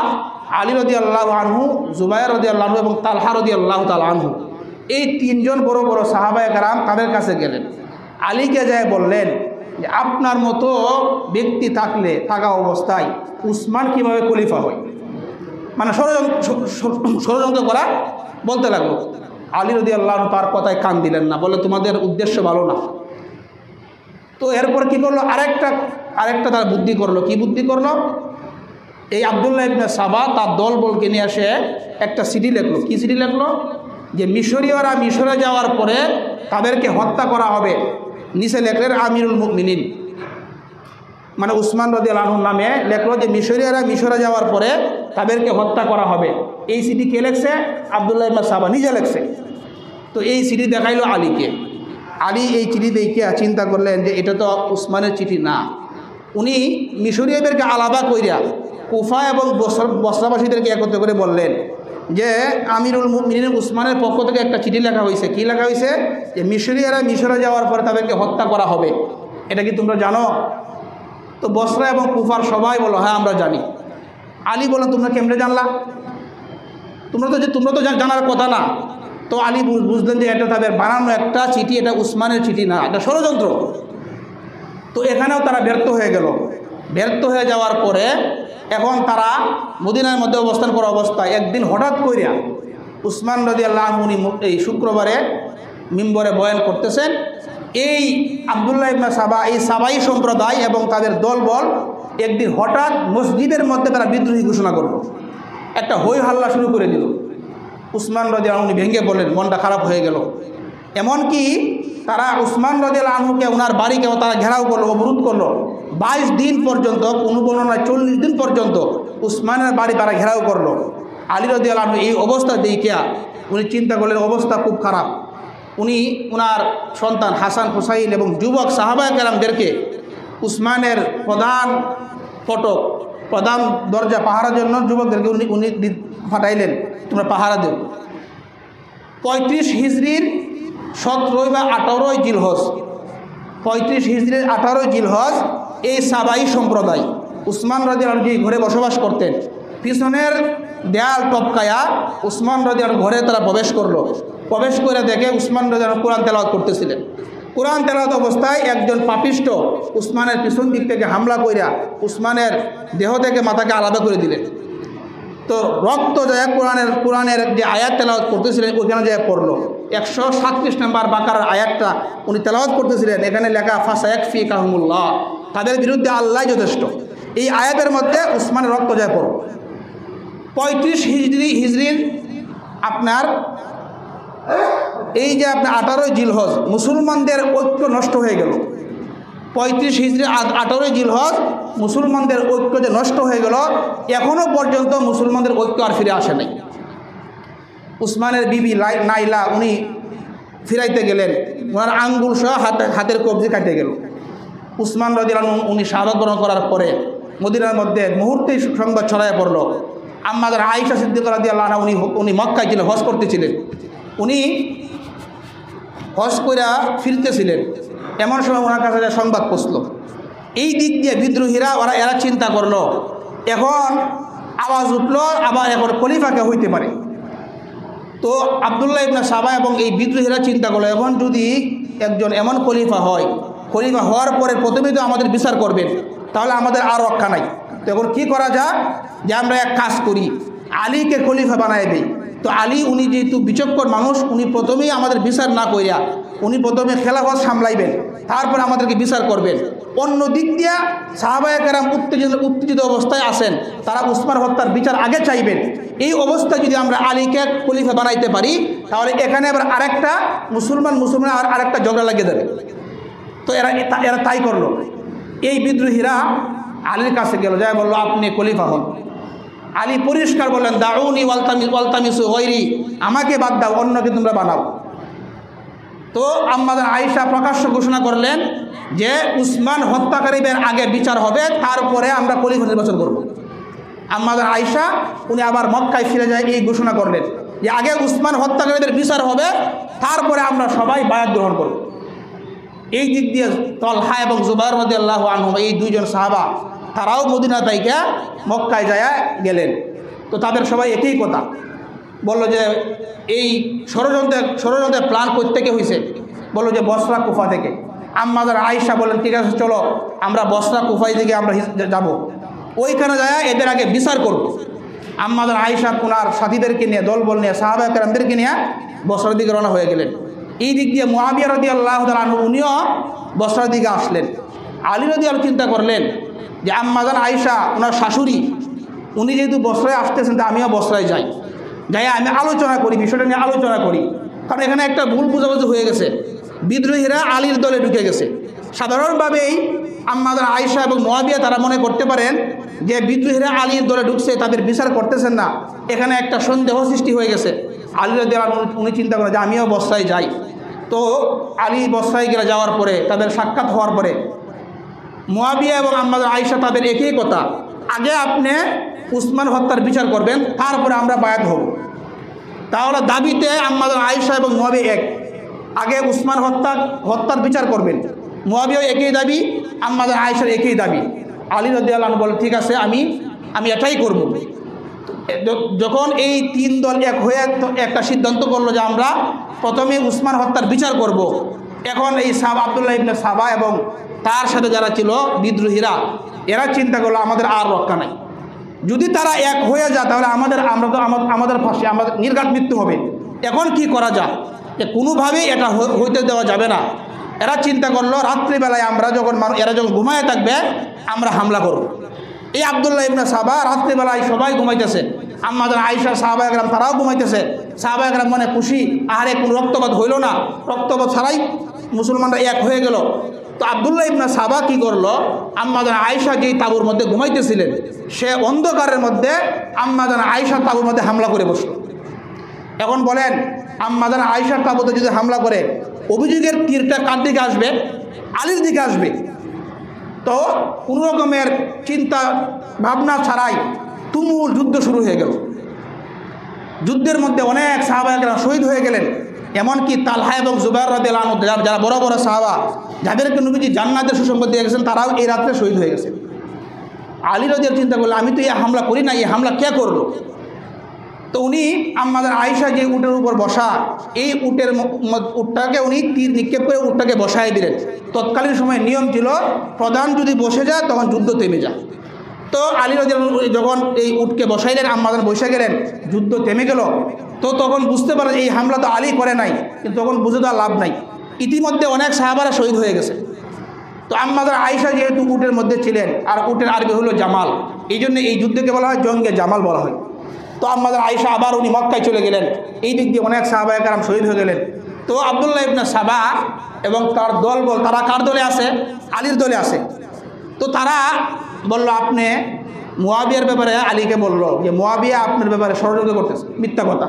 আলী রাদিয়াল্লাহু আনহু, জুবায়ের রাদিয়াল্লাহু আনহু এবং তালহা রাদিয়াল্লাহু তাআলা আনহু, এই তিনজন বড় বড় সাহাবায়ে কেরাম তাদের কাছে গেলেন। আলীকে যায় বললেন যে আপনার মতো ব্যক্তি থাকা অবস্থায় উসমান কীভাবে খলিফা হয়? মানে ষড়যন্ত্র করা বলতে লাগলো। আলী রাদিয়াল্লাহু আনহু তার কথায় কান দিলেন না, বলে তোমাদের উদ্দেশ্য ভালো না। তো এরপর কি করলো? আরেকটা তার বুদ্ধি করলো। কি বুদ্ধি করলো? এই আব্দুল্লাহ ইবনে সাবা তার দল বলকে নিয়ে আসে একটা চিঠি লিখলো। কি চিঠি লিখলো? যে মিশরীয়রা মিশরে যাওয়ার পরে তাদেরকে হত্যা করা হবে। নিচে লেখলেন আমিরুল মুমিনিন, মানে উসমান রাদিয়াল্লাহু আনহুর নামে লেখলো যে মিশরীয়রা মিশরে যাওয়ার পরে তাদেরকে হত্যা করা হবে। এই চিঠি কে লেখছে? আব্দুল্লাহ ইবনে সাবা নিজে লেখছে। তো এই চিঠি দেখাইলো আলীকে। আলী এই চিঠি দেখে চিন্তা করলেন যে এটা তো উসমানের চিঠি না। উনি মিশরীয়দেরকে আলাদা কইরা কুফা এবং বসরাবাসীদেরকে একত্র করে বললেন যে আমিরুল মুমিনিন উসমানের পক্ষ থেকে একটা চিঠি লেখা হয়েছে। কি লেখা হয়েছে? যে মিশরীয়রা মিশরে যাওয়ার পরে তাদেরকে হত্যা করা হবে। এটা কি তোমরা জানো? তো বসরা এবং কুফার সবাই বলো হ্যাঁ আমরা জানি। আলী বলো তোমরা কেমনে জানলা? তোমরা তো জানার কথা না। তো আলী বুঝলেন যে এটা তাদের বানানো একটা চিঠি, এটা উসমানের চিঠি না, এটা ষড়যন্ত্র। তো এখানেও তারা ব্যর্থ হয়ে গেল। ব্যর্থ হয়ে যাওয়ার পরে এখন তারা মদিনার মধ্যে অবস্থান করা অবস্থায় একদিন হঠাৎ কইরা উসমান রাদিয়াল্লাহু আনহু এই শুক্রবারে মিম্বরে বয়ান করতেছেন। এই আব্দুল্লাহ ইবনে সাবা, এই সাবাই সম্প্রদায় এবং তাদের দলবল একদিন হঠাৎ মসজিদের মধ্যে তারা বিদ্রোহী ঘোষণা করল। একটা হই হাল্লা শুরু করে দিল। উসমান রাদিয়াল্লাহু আনহু ভেঙে পড়লেন, মনটা খারাপ হয়ে গেল। এমনকি তারা উসমান রাদিয়াল্লাহু আনহুকে ওনার বাড়িকেও তারা ঘেরাও করলো, অবরোধ করলো। 22 দিন পর্যন্ত, কোনো বর্ণনায় 40 দিন পর্যন্ত উসমানের বাড়ি তারা ঘেরাও করলো। আলী রাদিয়াল্লাহু আনহু এই অবস্থা দেখিয়া উনি চিন্তা করলেন অবস্থা খুব খারাপ। উনি ওনার সন্তান হাসান হুসাইন এবং যুবক সাহাবায়ে কেরামদেরকে উসমানের প্রধান ফটক, প্রধান দরজা পাহারার জন্য যুবকদেরকে উনি পাঠাইলেন, তোমরা পাহারা দেও। 35 হিজরির 17 বা 18 জিলহজ, 35 হিজরির 18 জিলহজ এই সাবাই সম্প্রদায় উসমান রাদিয়াল্লাহু আনহু যে ঘরে বসবাস করতেন, পিছনের দেয়াল টপকায়া উসমান রাদিয়াল্লাহু আনহু ঘরে তারা প্রবেশ করলো। প্রবেশ করে দেখে উসমান রাদিয়াল্লাহু আনহু কোরআন তেলাওয়াত করতেছিলেন। কোরআন তেলাওয়াত অবস্থায় একজন পাপিষ্ট উসমানের পিছন দিক থেকে হামলা কইরা উসমানের দেহ থেকে মাথাকে আলাদা করে দিলেন। তো রক্ত যায় কোরআনের যে আয়াত তেলাওয়াত করতেছিলেন ওইখানে যায় পড়লো। 137 নম্বর বাকারার আয়াতটা উনি তেলাওয়াত করতেছিলেন। এখানে লেখা ফাসায়াকফিকাহুমুল্লাহ, তাদের বিরুদ্ধে আল্লাহ যথেষ্ট। এই আয়াতের মধ্যে উসমানের রক্ত যায় পড়ো। 35 হিজরির আপনার এই যে আপনার 18 জিলহজ মুসলমানদের ঐক্য নষ্ট হয়ে গেল। 35 হিজরি 18 জিলহজ মুসলমানদের ঐক্য যে নষ্ট হয়ে গেল, এখনও পর্যন্ত মুসলমানদের ঐক্য আর ফিরে আসে নাই। উসমানের বিবি নাইলা উনি ফিরাইতে গেলেন, ওনার আঙ্গুল সহ হাতের কবজি কাটে গেল। উসমান রাদিয়াল্লাহু আনহু উনি শাহাদাত বরণ করার পরে মদিনার মধ্যে মুহূর্তেই সংবাদ ছড়ায় পড়ল। আম্মাদের আয়েশা সিদ্দিকা রাদিয়াল্লাহু আনহা উনি মক্কায় ছিলেন, হজ করতেছিলেন। উনি হজ কইরা ফিরতেছিলেন, এমন সময় ওনার কাছে সংবাদ পৌঁছল। এই দিক দিয়ে বিদ্রোহীরা এরা চিন্তা করলো এখন আওয়াজ উঠলো আবার এখন খলিফাকে হইতে পারে। তো আব্দুল্লাহ ইবনে সাবা এবং এই বিদ্রোহীরা চিন্তা করলো এখন যদি একজন এমন খলিফা হয়, খলিফা হওয়ার পরে প্রথমেই তো আমাদের বিচার করবেন, তাহলে আমাদের আর রক্ষা নাই। তো এখন কী করা যায় যে আমরা এক কাজ করি, আলীকে খলিফা বানায় দেই। তো আলী উনি যেহেতু বিচক্ষণ মানুষ, উনি প্রথমেই আমাদের বিচার না করিয়া উনি প্রথমে খেলাফত সামলাইবেন, তারপরে আমাদেরকে বিচার করবেন। অন্য দিক দিয়া সাহাবায়ে কেরাম উত্তেজিত অবস্থায় আছেন, তারা উসমান হত্যার বিচার আগে চাইবেন। এই অবস্থায় যদি আমরা আলীকে খলিফা বানাইতে পারি, তাহলে এখানে আবার আরেকটা মুসলমান আরেকটা ঝগড়া লাগিয়ে দেবে। তো এরা তাই করলো। এই বিদ্রোহীরা আলীর কাছে গেল, যাই বললো আপনি খলিফা হন। আলী পরিষ্কার বললেন দাউনি ওয়ালতামিসু গৈরি, আমাকে বাদ দাও, অন্যকে তোমরা বানাও। তো আম্মাদের আয়েশা প্রকাশ্য ঘোষণা করলেন যে উসমান হত্যাকারীদের আগে বিচার হবে, তারপরে আমরা খলিফা নির্বাচন করব। আম্মাদের আয়েশা উনি আবার মক্কায় ফিরে যায় এই ঘোষণা করলেন যে আগে উসমান হত্যাকারীদের বিচার হবে, তারপরে আমরা সবাই বায়াত গ্রহণ করব। এই দিক দিয়ে তলহা এবং জুবাইর রাদিয়াল্লাহু আনহুম এই দুইজন সাহাবা তারাও মদিনা থেকে মক্কায় যায় গেলেন। তো তাদের সবাই একই কথা বলল যে এই ষড়যন্ত্রের প্ল্যান থেকে হয়েছে, বললো যে বসরা কুফা থেকে। আম্মাজান আয়েশা বললেন ঠিক আছে চলো আমরা বসরা কুফাই দিকে আমরা যাব, ওইখানে যায় এদের আগে বিচার করব। আম্মাজান আয়েশা ওনার সাথীদেরকে নিয়ে দলবল নিয়ে সাহাবা কেরামদেরকে নিয়ে বসরার দিকে রওনা হয়ে গেলেন। এই দিক দিয়ে মুআবিয়া রাদিয়াল্লাহু তাআলা আনহু উনিও বসরার দিকে আসলেন। আলী রাদিয়াল্লাহু চিন্তা করলেন যে আম্মাজান আয়েশা ওনার শাশুড়ি উনি যেহেতু বসরায় আসতেছেন তা আমিও বসরায় যাই, আমি আলোচনা করি, বিষয়টা নিয়ে আলোচনা করি। কারণ এখানে একটা ভুল বোঝাবুঝি হয়ে গেছে, বিদ্রোহীরা আলীর দলে ঢুকে গেছে। সাধারণভাবেই আম্মাজান আয়েশা এবং মুআবিয়া তারা মনে করতে পারেন যে বিদ্রোহীরা আলীর দলে ঢুকছে, তাদের বিচার করতেছেন না, এখানে একটা সন্দেহ সৃষ্টি হয়ে গেছে। আলী রাদিয়াল্লাহু আনহু উনি চিন্তা করেন যে আমিও বসরায় যাই। তো আলী বসরায় গেলে যাওয়ার পরে তাদের সাক্ষাৎ হওয়ার পরে মুআবিয়া এবং আম্মাজান আয়েশা তাদের একই কথা, আগে আপনি উসমান হত্যার বিচার করবেন, তারপরে আমরা বায়াত হব। তাহলে দাবিতে আম্মাজান আয়েশা এবং মুআবিয়া এক, আগে উসমান হত্যার বিচার করবেন। মুআবিয়া একই দাবি, আম্মাজান আয়েশার একই দাবি। আলী রাদিয়াল্লাহু আনহু বলেন ঠিক আছে আমি এটাই করব। যখন এই তিন দল এক হয়ে একটা সিদ্ধান্ত করলো যে আমরা প্রথমে উসমান হত্যার বিচার করব, এখন এই আব্দুল্লাহ ইবনে সাবা এবং তার সাথে যারা ছিল বিদ্রোহীরা এরা চিন্তা করলো আমাদের আর রক্ষা নাই, যদি তারা এক হয়ে যায় তাহলে আমাদের ফাঁসি আমাদের নির্ঘাত মৃত্যু হবে। এখন কি করা যায়, যে কোনোভাবেই এটা হইতে দেওয়া যাবে না। এরা চিন্তা করলো রাত্রিবেলায় এরা যখন ঘুমায় থাকবে আমরা হামলা করব। এই আব্দুল্লাহ ইবনে সাবা রাত্রিবেলায় সবাই ঘুমাইতেছে, আম্মাজান আয়েশা সাহাবা একরাম তারাও ঘুমাইতেছে। সাহাবা একরাম মনে খুশি, আহারে কোনো রক্তপাত হইল না, রক্তপাত ছাড়াই মুসলমানরা এক হয়ে গেল। তো আব্দুল্লাহ ইবনে সাবা কী করলো, আম্মাজান আয়েশা যেই তাঁবুর মধ্যে ঘুমাইতেছিলেন সে অন্ধকারের মধ্যে আম্মাজান আয়েশার তাঁবুর মধ্যে হামলা করে বসল। এখন বলেন আম্মাজান আয়েশার তাঁবুতে যদি হামলা করে অভিযোগের তীরটা কার দিকে আসবে? আলীর দিকে আসবে। তো কোনো রকমের চিন্তা ভাবনা ছাড়াই তুমুল যুদ্ধ শুরু হয়ে গেল। যুদ্ধের মধ্যে অনেক সাহাবা একরাম শহীদ হয়ে গেলেন, এমনকি তালহা এবং জুবাইর রাদিয়াল্লাহু আনহু যারা বড় বড় সাহাবা যাদেরকে নবীজি জান্নাতের সুসংবাদ দিয়ে গেছেন তারাও এই রাত্রে শহীদ হয়ে গেছে। আলী রাদিয়াল্লাহু চিন্তা করলেন আমি তো এই হামলা করি না, এই হামলা কে করলো? তো উনি আম্মাজান আয়েশা যে উটের উপর বসা, এই উটটাকে উনি তীর নিক্ষেপ করে উটটাকে বসায় দিলেন। তৎকালীন সময় নিয়ম ছিল প্রধান যদি বসে যায় তখন যুদ্ধ থেমে যায়। তো আলী রাদিয়াল্লাহু যখন এই উটকে বসাইলেন, আম্মাজান বসে গেলেন, যুদ্ধ থেমে গেল। তো তখন বুঝতে পারেন এই হামলা তো আলী করে নাই, কিন্তু তখন বুঝে তো লাভ নাই, ইতিমধ্যে অনেক সাহাবারা শহীদ হয়ে গেছে। তো আম্মাজান আয়েশা যেহেতু উটের মধ্যে ছিলেন, আর উটের আরবি হলো জামাল, এই জন্য এই যুদ্ধকে বলা হয় জঙ্গে জামাল বলা হয়। তো আম্মাজান আয়েশা আবার উনি মক্কায় চলে গেলেন, এই দিক দিয়ে অনেক সাহাবা একরাম শহীদ হয়ে গেলেন। তো আব্দুল্লাহ ইবনে সাবা এবং তার দলবল তারা কার দলে আছে? আলীর দলে আছে। তো তারা বলল আপনি মুআবিয়ার ব্যাপারে আলীকে বলল যে মুআবিয়া আপনার ব্যাপারে ষড়যন্ত্র করতেছে, মিথ্যা কথা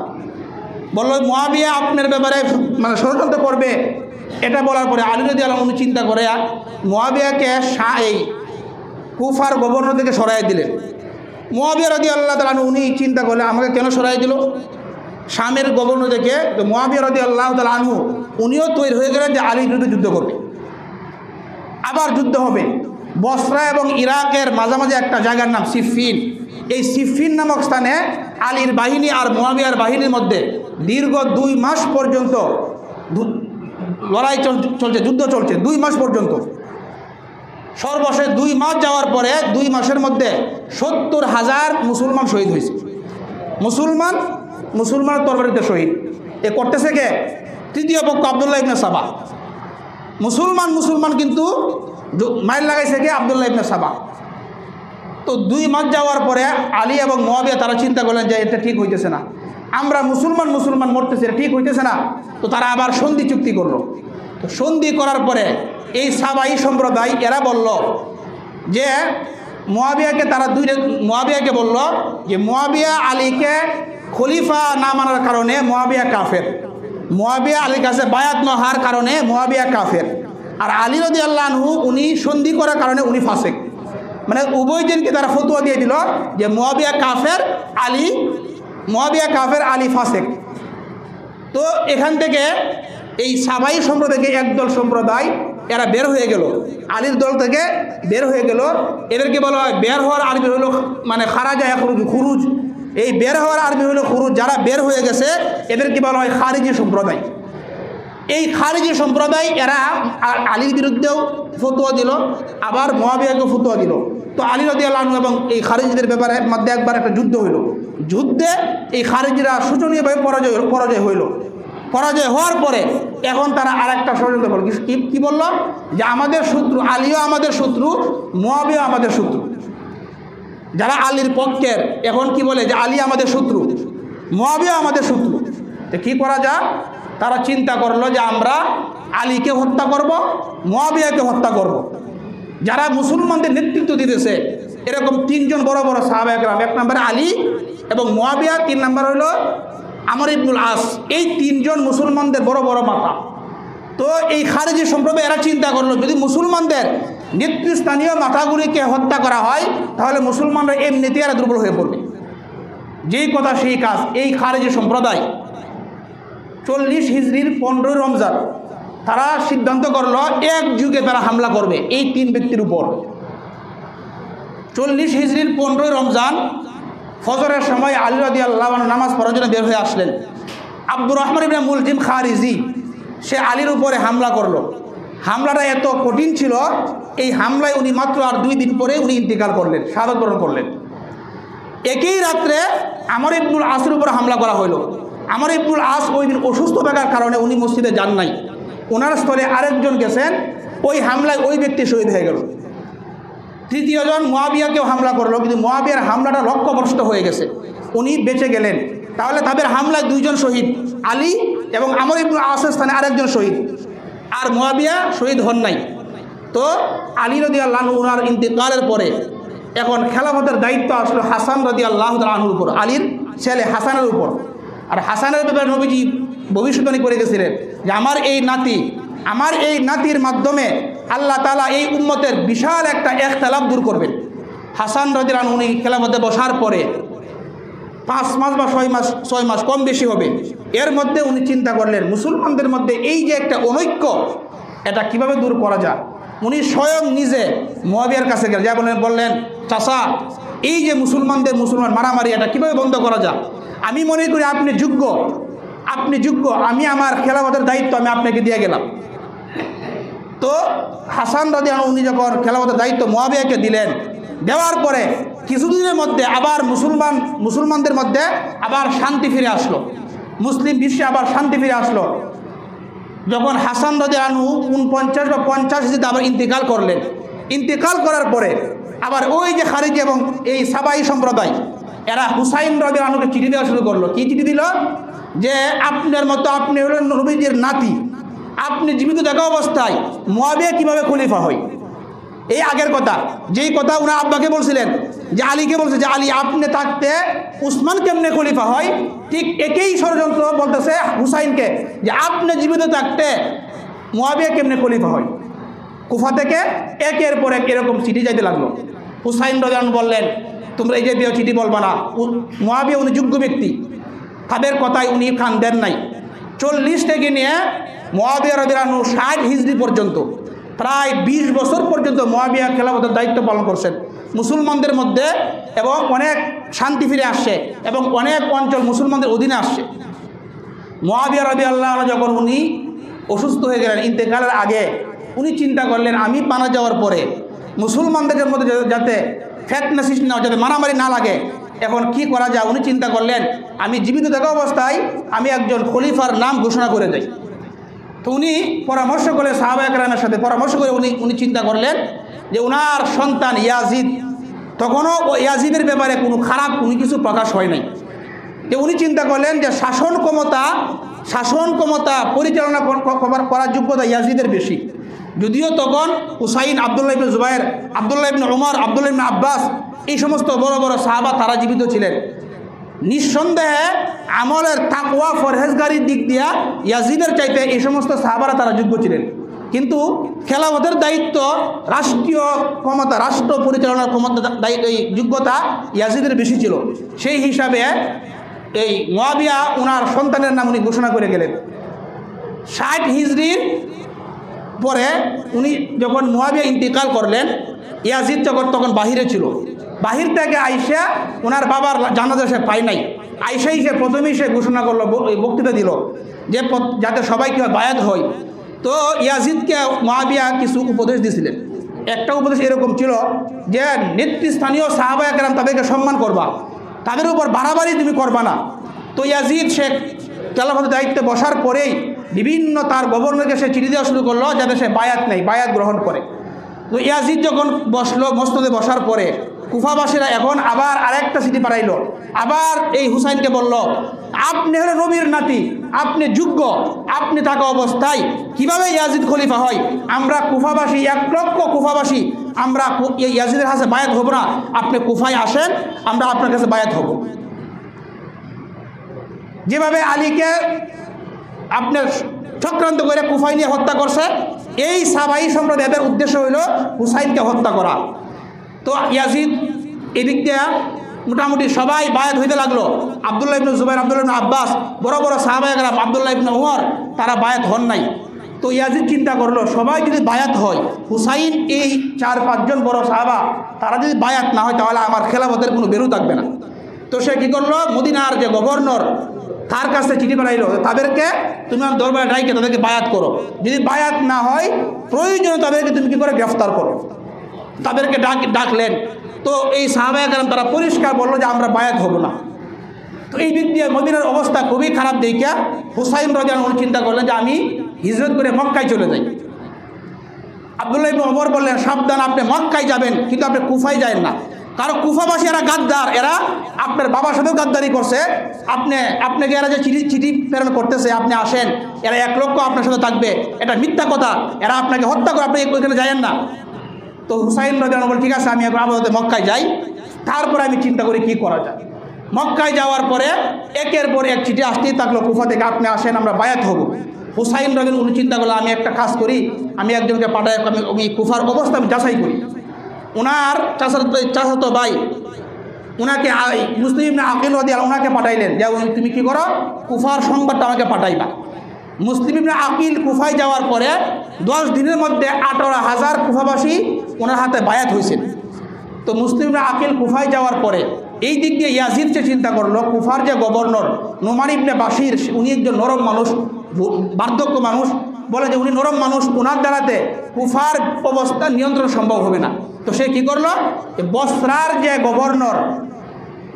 বলল। মুআবিয়া আপনার ব্যাপারে মানে ষড়যন্ত্র করবে, এটা বলার পরে আলী রাদিয়াল্লাহু আনহু চিন্তা করে মুআবিয়াকে এই কুফার গভর্নর থেকে সরাই দিলেন। মুআবিয়া রাদিয়াল্লাহু তাআলা উনি চিন্তা করলেন আমাকে কেন সরাই দিল শামের গভর্নর থেকে। তো মুআবিয়া রাদিয়াল্লাহু তাআলা আনহু উনিও তৈরি হয়ে গেলেন যে আলীর বিরুদ্ধে যুদ্ধ করবে, আবার যুদ্ধ হবে। বসরা এবং ইরাকের মাঝামাঝি একটা জায়গার নাম সিফিন, এই সিফিন নামক স্থানে আলীর বাহিনী আর মুআবিয়ার বাহিনীর মধ্যে দীর্ঘ 2 মাস পর্যন্ত লড়াই চলছে, যুদ্ধ চলছে 2 মাস পর্যন্ত। সর্বশেষ 2 মাস যাওয়ার পরে 2 মাসের মধ্যে 70,000 মুসলমান শহীদ হয়েছে। মুসলমানের তরবারিতে শহীদ। এ করতেছে কে? তৃতীয় পক্ষ আব্দুল্লাহ ইবনে সাবা। মুসলমান কিন্তু মাইল লাগাইছে কে? আব্দুল্লাহ ইবনে সাবা। তো 2 মাস যাওয়ার পরে আলী এবং মুআবিয়া তারা চিন্তা করলেন যে এটা ঠিক হইতেছে না, আমরা মুসলমান মরতেছে, এটা ঠিক হইতেছে না। তো তারা আবার সন্ধি চুক্তি করলো। তো সন্ধি করার পরে এই সাবাই সম্প্রদায় এরা বলল যে মুআবিয়াকে মুআবিয়াকে বলল যে মুআবিয়া আলীকে খলিফা না মানার কারণে মুআবিয়া কাফের, মুআবিয়া আলীর কাছে বায়াত না হওয়ার কারণে মুআবিয়া কাফের, আর আলী রাদিয়াল্লাহু আনহু উনি সন্ধি করার কারণে উনি ফাসেক। মানে উভয়জনকে তারা ফতোয়া দিয়ে দিল যে মুআবিয়া কাফের, আলী ফাসেক। তো এখান থেকে এই সাবাই সম্প্রদায়কে একদল সম্প্রদায় এরা বের হয়ে গেল, আলীর দল থেকে বের হয়ে গেল। এদেরকে বলা হয়, বের হওয়ার আরবি হলো মানে খারাজা খুরুজ, খুরুজ। এই বের হওয়ার আরবি হলো খুরুজ। যারা বের হয়ে গেছে এদেরকে বলা হয় খারিজি সম্প্রদায়। এই খারিজি সম্প্রদায় এরা আলীর বিরুদ্ধেও ফতোয়া দিল, আবার মুয়াবিয়াকে ফতোয়া দিল। তো আলী রাদিয়াল্লাহু আনহু এবং এই খারিজিদের ব্যাপারে মধ্যে একবার একটা যুদ্ধ হইল। যুদ্ধে এই খারিজিরা শোচনীয়ভাবে পরাজয় হইল। পরাজয় হওয়ার পরে এখন তারা আর একটা ষড়যন্ত্র করল। কি বলল? যে আমাদের শত্রু আলীও আমাদের শত্রু, মুয়াবিয়া আমাদের শত্রু। যারা আলীর পক্ষের এখন কি বলে? যে আলী আমাদের শত্রু, মুয়াবিয়া আমাদের শত্রু। তো কী করা যায়? তারা চিন্তা করলো যে আমরা আলীকে হত্যা করব, মুয়াবিয়াকে হত্যা করব। যারা মুসলমানদের নেতৃত্ব দিতেছে এরকম তিনজন বড় বড় সাহাবা একরাম, এক নম্বরে আলী এবং মুয়াবিয়া, 3 নম্বর হইল আমর ইবনুল আস। এই তিনজন মুসলমানদের বড় বড় মাথা। তো এই খারিজি সম্প্রদায় এরা চিন্তা করলো যদি মুসলমানদের নেতৃস্থানীয় মাথাগুলিকে হত্যা করা হয় তাহলে মুসলমানরা এমনিতে এরা দুর্বল হয়ে পড়বে। যেই কথা সেই কাজ। এই খারিজি সম্প্রদায় 40 হিজরির 15 রমজান তারা সিদ্ধান্ত করলো এক যুগে তারা হামলা করবে এই 3 ব্যক্তির উপর। 40 হিজরির 15 রমজান ফজরের সময় আলী রাদিয়াল্লাহু আনহু নামাজ পড়ার জন্য বের হয়ে আসলেন। আব্দুর রহমান ইবনে মুলজিম খারিজি সে আলীর উপরে হামলা করলো। হামলাটা এত কঠিন ছিল, এই হামলায় উনি মাত্র আর 2 দিন পরে উনি ইন্তিকাল করলেন, শাহাদাত বরণ করলেন। একই রাত্রে আমর ইবনুল আসের উপর হামলা করা হলো। আমর ইবনুল আস ওই দিন অসুস্থ থাকার কারণে উনি মসজিদে যান নাই, ওনার স্থলে আরেকজন গেছেন। ওই হামলায় ওই ব্যক্তি শহীদ হয়ে গেল। তৃতীয়জন মুয়াবিয়াকেও হামলা করলো, কিন্তু মুয়াবিয়ার হামলাটা লক্ষ্যভ্রষ্ট হয়ে গেছে, উনি বেঁচে গেলেন। তাহলে তাদের হামলায় 2 জন শহীদ, আলী এবং আমর ইবনুল আসের স্থানে আরেকজন শহীদ, আর মুয়াবিয়া শহীদ হন নাই। তো আলী রাদিয়াল্লাহু আনহু ওনার ইন্তেকালের পরে এখন খেলাফতের দায়িত্ব আসলো হাসান রাদিয়াল্লাহু আনহুর উপর, আলীর ছেলে হাসানের উপর। আর হাসানের ব্যাপারে নবীজি ভবিষ্যৎবাণী করে গেছিলেন যে আমার এই নাতির মাধ্যমে আল্লাহ তাআলা এই উম্মতের বিশাল একটা ইখতিলাফ দূর করবেন। হাসান রাদিয়াল্লাহু আনহু উনি খেলাফতে বসার পরে 5 মাস বা 6 মাস কম বেশি হবে, এর মধ্যে উনি চিন্তা করলেন মুসলমানদের মধ্যে এই যে একটা অনৈক্য এটা কিভাবে দূর করা যায়। উনি স্বয়ং নিজে মুয়াবিয়ার কাছে গেলেন, যা বললেন চাচা এই যে মুসলমান মারামারি এটা কিভাবে বন্ধ করা যায়। আমি মনে করি আপনি যোগ্য, আমি আমার খেলাফতের দায়িত্ব আমি আপনাকে দিয়ে গেলাম। তো হাসান রাদিয়াল্লাহু আনহু উনি যখন খেলাফতের দায়িত্ব মুয়াবিয়াকে দিলেন, দেওয়ার পরে কিছুদিনের মধ্যে আবার মুসলমানদের মধ্যে আবার শান্তি ফিরে আসলো, মুসলিম বিশ্বে আবার শান্তি ফিরে আসলো। যখন হাসান রাদিয়াল্লাহু আনহু 49 বা 50 হিজরিতে আবার ইন্তেকাল করলেন, ইন্তেকাল করার পরে আবার ওই যে খারিজি এবং এই সাবাই সম্প্রদায় এরা হুসাইন রাদিয়াল্লাহু আনহুকে চিঠি দেওয়া শুরু করলো। কি চিঠি দিল? যে আপনার মতো আপনি হলেন নবীজির নাতি, আপনি জীবিত থাকা অবস্থায় মুয়াবিয়া কিভাবে খলিফা হয়। এই আগের কথা, যেই কথা উনার আব্বাকে বলছিলেন, যে আলীকে বলছে যে আলী আপনি থাকতে উসমান কেমনে খলিফা হয়, ঠিক একই ষড়যন্ত্র বলতেছে হুসাইনকে যে আপনি জীবিত থাকতে মুয়াবিয়া কেমনে খলিফা হয়। কুফা থেকে একের পর এক এরকম চিঠি যাইতে লাগলো। হুসাইন রাদিয়াল্লাহু আনহু বললেন তোমরা এই যে চিঠি বলবা না, মুয়াবিয়া উনি যোগ্য ব্যক্তি, তাদের কথায় উনি কান দেন নাই। 40 থেকে নিয়ে মুয়াবিয়া রাদিয়াল্লাহু আনহু 60 হিজরি পর্যন্ত প্রায় 20 বছর পর্যন্ত মুয়াবিয়া খেলাফতের দায়িত্ব পালন করছেন মুসলমানদের মধ্যে, এবং অনেক শান্তি ফিরে আসছে এবং অনেক অঞ্চল মুসলমানদের অধীনে আসছে। মুয়াবিয়া রাদিয়াল্লাহু আনহু যখন উনি অসুস্থ হয়ে গেলেন ইন্তেকালের আগে, উনি চিন্তা করলেন আমি মারা যাওয়ার পরে মুসলমানদের মধ্যে যাতে ফিতনা সৃষ্টি না হয়, যাতে মারামারি না লাগে, এখন কি করা যায়। উনি চিন্তা করলেন আমি জীবিত থাকা অবস্থায় আমি একজন খলিফার নাম ঘোষণা করে দেই। তো উনি পরামর্শ করে সাহাবায়ে কেরামের সাথে পরামর্শ করে উনি চিন্তা করলেন যে ওনার সন্তান ইয়াজিদ, তখনও ইয়াজিদের ব্যাপারে কোনো খারাপ কিছু প্রকাশ হয় নাই। যে উনি চিন্তা করলেন যে শাসন ক্ষমতা পরিচালনা করার যোগ্যতা ইয়াজিদের বেশি। যদিও তখন হুসাইন, আব্দুল্লাহ ইবনে জুবায়ের, আব্দুল্লাহ ইবনে উমর, আব্দুল্লাহ ইবনে আব্বাস এই সমস্ত বড় বড় সাহাবা তারা জীবিত ছিলেন। নিঃসন্দেহে আমলের তাকওয়া ফরহেজগারির দিক দিয়া ইয়াজিদের চাইতে এই সমস্ত সাহাবারা তারা যোগ্য ছিলেন। কিন্তু খেলাফতের দায়িত্ব, রাষ্ট্রীয় ক্ষমতা, রাষ্ট্র পরিচালনার ক্ষমতা, যোগ্যতা ইয়াজিদের বেশি ছিল। সেই হিসাবে এই মুয়াবিয়া ওনার সন্তানের নাম উনি ঘোষণা করে গেলেন। 60 হিজরির পরে উনি যখন মুয়াবিয়া ইন্তিকাল করলেন, ইয়াজিদ তখন বাহিরে ছিল। বাহির থেকে আইসা ওনার বাবার জানাজা সে পায় নাই। আইসাই সে প্রথমেই সে ঘোষণা করলো, বক্তৃতা দিল যে যাতে সবাই কেউ বায়াত হয়। তো ইয়াজিদকে মুয়াবিয়া কিছু উপদেশ দিয়েছিলেন। একটা উপদেশ এরকম ছিল যে নেতৃস্থানীয় সাহাবায়ে কেরাম তাদেরকে সম্মান করবা, তাদের উপর বাড়াবাড়ি তুমি করবা না। তো ইয়াজিদ শেখ খেলাফতের দায়িত্বে বসার পরেই বিভিন্ন তার গভর্নরকে সে চিঠি দেওয়া শুরু করলো যাতে সে বায়াত নেই, বায়াত গ্রহণ করে। তো ইয়াজিদ যখন বসলো, মসনদে বসার পরে কুফাবাসীরা এখন আবার আরেকটা চিঠি পাঠাইল। আবার এই হুসাইনকে বলল, আপনি হলো নবীর নাতি, আপনি যোগ্য, আপনি থাকা অবস্থায় কিভাবে ইয়াজিদ খলিফা হয়? আমরা কুফাবাসী 1 লক্ষ কুফাবাসী আমরা ইয়াজিদের কাছে বায়াত হব না, আপনি কুফায় আসেন, আমরা আপনার কাছে বায়াত হব। যেভাবে আলীকে আপনার চক্রান্ত করে কুফায় নিয়ে হত্যা করছে, এই সাবাই সম্প্রদায়ের উদ্দেশ্য হইল হুসাইনকে হত্যা করা। তো ইয়াজিদ এদিক দিয়ে মোটামুটি সবাই বায়াত হইতে লাগলো। আব্দুল্লাহ ইবনে জুবাইর, আব্দুল্লাহ ইবনে আব্বাস, বড় বড় সাহাবায়ে কেরাম, আব্দুল্লাহ ইবনে উমর, তারা বায়াত হন নাই। তো ইয়াজিদ চিন্তা করলো সবাই যদি বায়াত হয়, হুসাইন এই 4-5 জন বড় সাহাবা তারা যদি বায়াত না হয় তাহলে আমার খেলাফতের কোনো বেরু থাকবে না। তো সে কী করলো, মদিনার যে গভর্নর তার কাছে চিঠি পাঠাইল, তাদেরকে তুমি আমার দরবারে ডাইকে তাদেরকে বায়াত করো, যদি বায়াত না হয় প্রয়োজনে তাদেরকে তুমি কী করে গ্রেফতার করো। তাদেরকে ডাকলেন। তো এই সাহাবায়ে কেরাম তারা পরিষ্কার বললো যে আমরা বায়াত হব না। তো এই দিক দিয়ে মদিনার অবস্থা খুবই খারাপ দেখিয়া হুসাইন রাদিয়াল্লাহু আনহু চিন্তা করলেন যে আমি হিজরত করে মক্কায় চলে যাই। আব্দুল্লাহ ইবনে ওমর বললেন, সাবধান, আপনি মক্কায় যাবেন কিন্তু আপনি কুফায় যাবেন না, কারণ কুফাবাসী এরা গাদ্দার, এরা আপনার বাবার সাথেও গাদ্দারি করছে। আপনাকে এরা যে চিঠি প্রেরণ করতেছে আপনি আসেন, এরা 1 লক্ষ আপনার সাথে থাকবে, এটা মিথ্যা কথা, এরা আপনাকে হত্যা করে, আপনি ওইখানে যাবেন না। তো হুসাইন রাদিয়াল্লাহু আনহু বলেন, ঠিক আছে আমি আপাতত মক্কায় যাই, তারপরে আমি চিন্তা করি কী করা যায়। মক্কায় যাওয়ার পরে একের পর এক চিঠি আসতেই থাকলো কুফা থেকে, আপনি আসেন আমরা বায়াত হব। হুসাইন রাদিয়াল্লাহু আনহু চিন্তা করলো আমি একটা কাজ করি, আমি একজনকে পাঠাই, আমি কুফার অবস্থা আমি যাচাই করি। ওনার চাচাতো ভাই ওনাকে মুসলিম ইবনে আকিল রাদিয়াল্লাহু আনহু ওনাকে পাঠাইলেন যে তুমি কী করো, কুফার সংবাদটা আমাকে পাঠাইবা। মুসলিম ইবনে আকিল কুফায় যাওয়ার পরে 10 দিনের মধ্যে 18,000 কুফাবাসী ওনার হাতে বায়াত হয়েছেন। তো মুসলিম ইবনে আকিল কুফায় যাওয়ার পরে এই দিক দিয়ে ইয়াজিদ সে চিন্তা করলো কুফার যে গভর্নর নোমান ইবনে বাশির, উনি একজন নরম মানুষ, বার্ধক্য মানুষ, বলে যে উনি নরম মানুষ, ওনার দ্বারাতে কুফার অবস্থা নিয়ন্ত্রণ সম্ভব হবে না। তো সে কী করলো, বসরার যে গভর্নর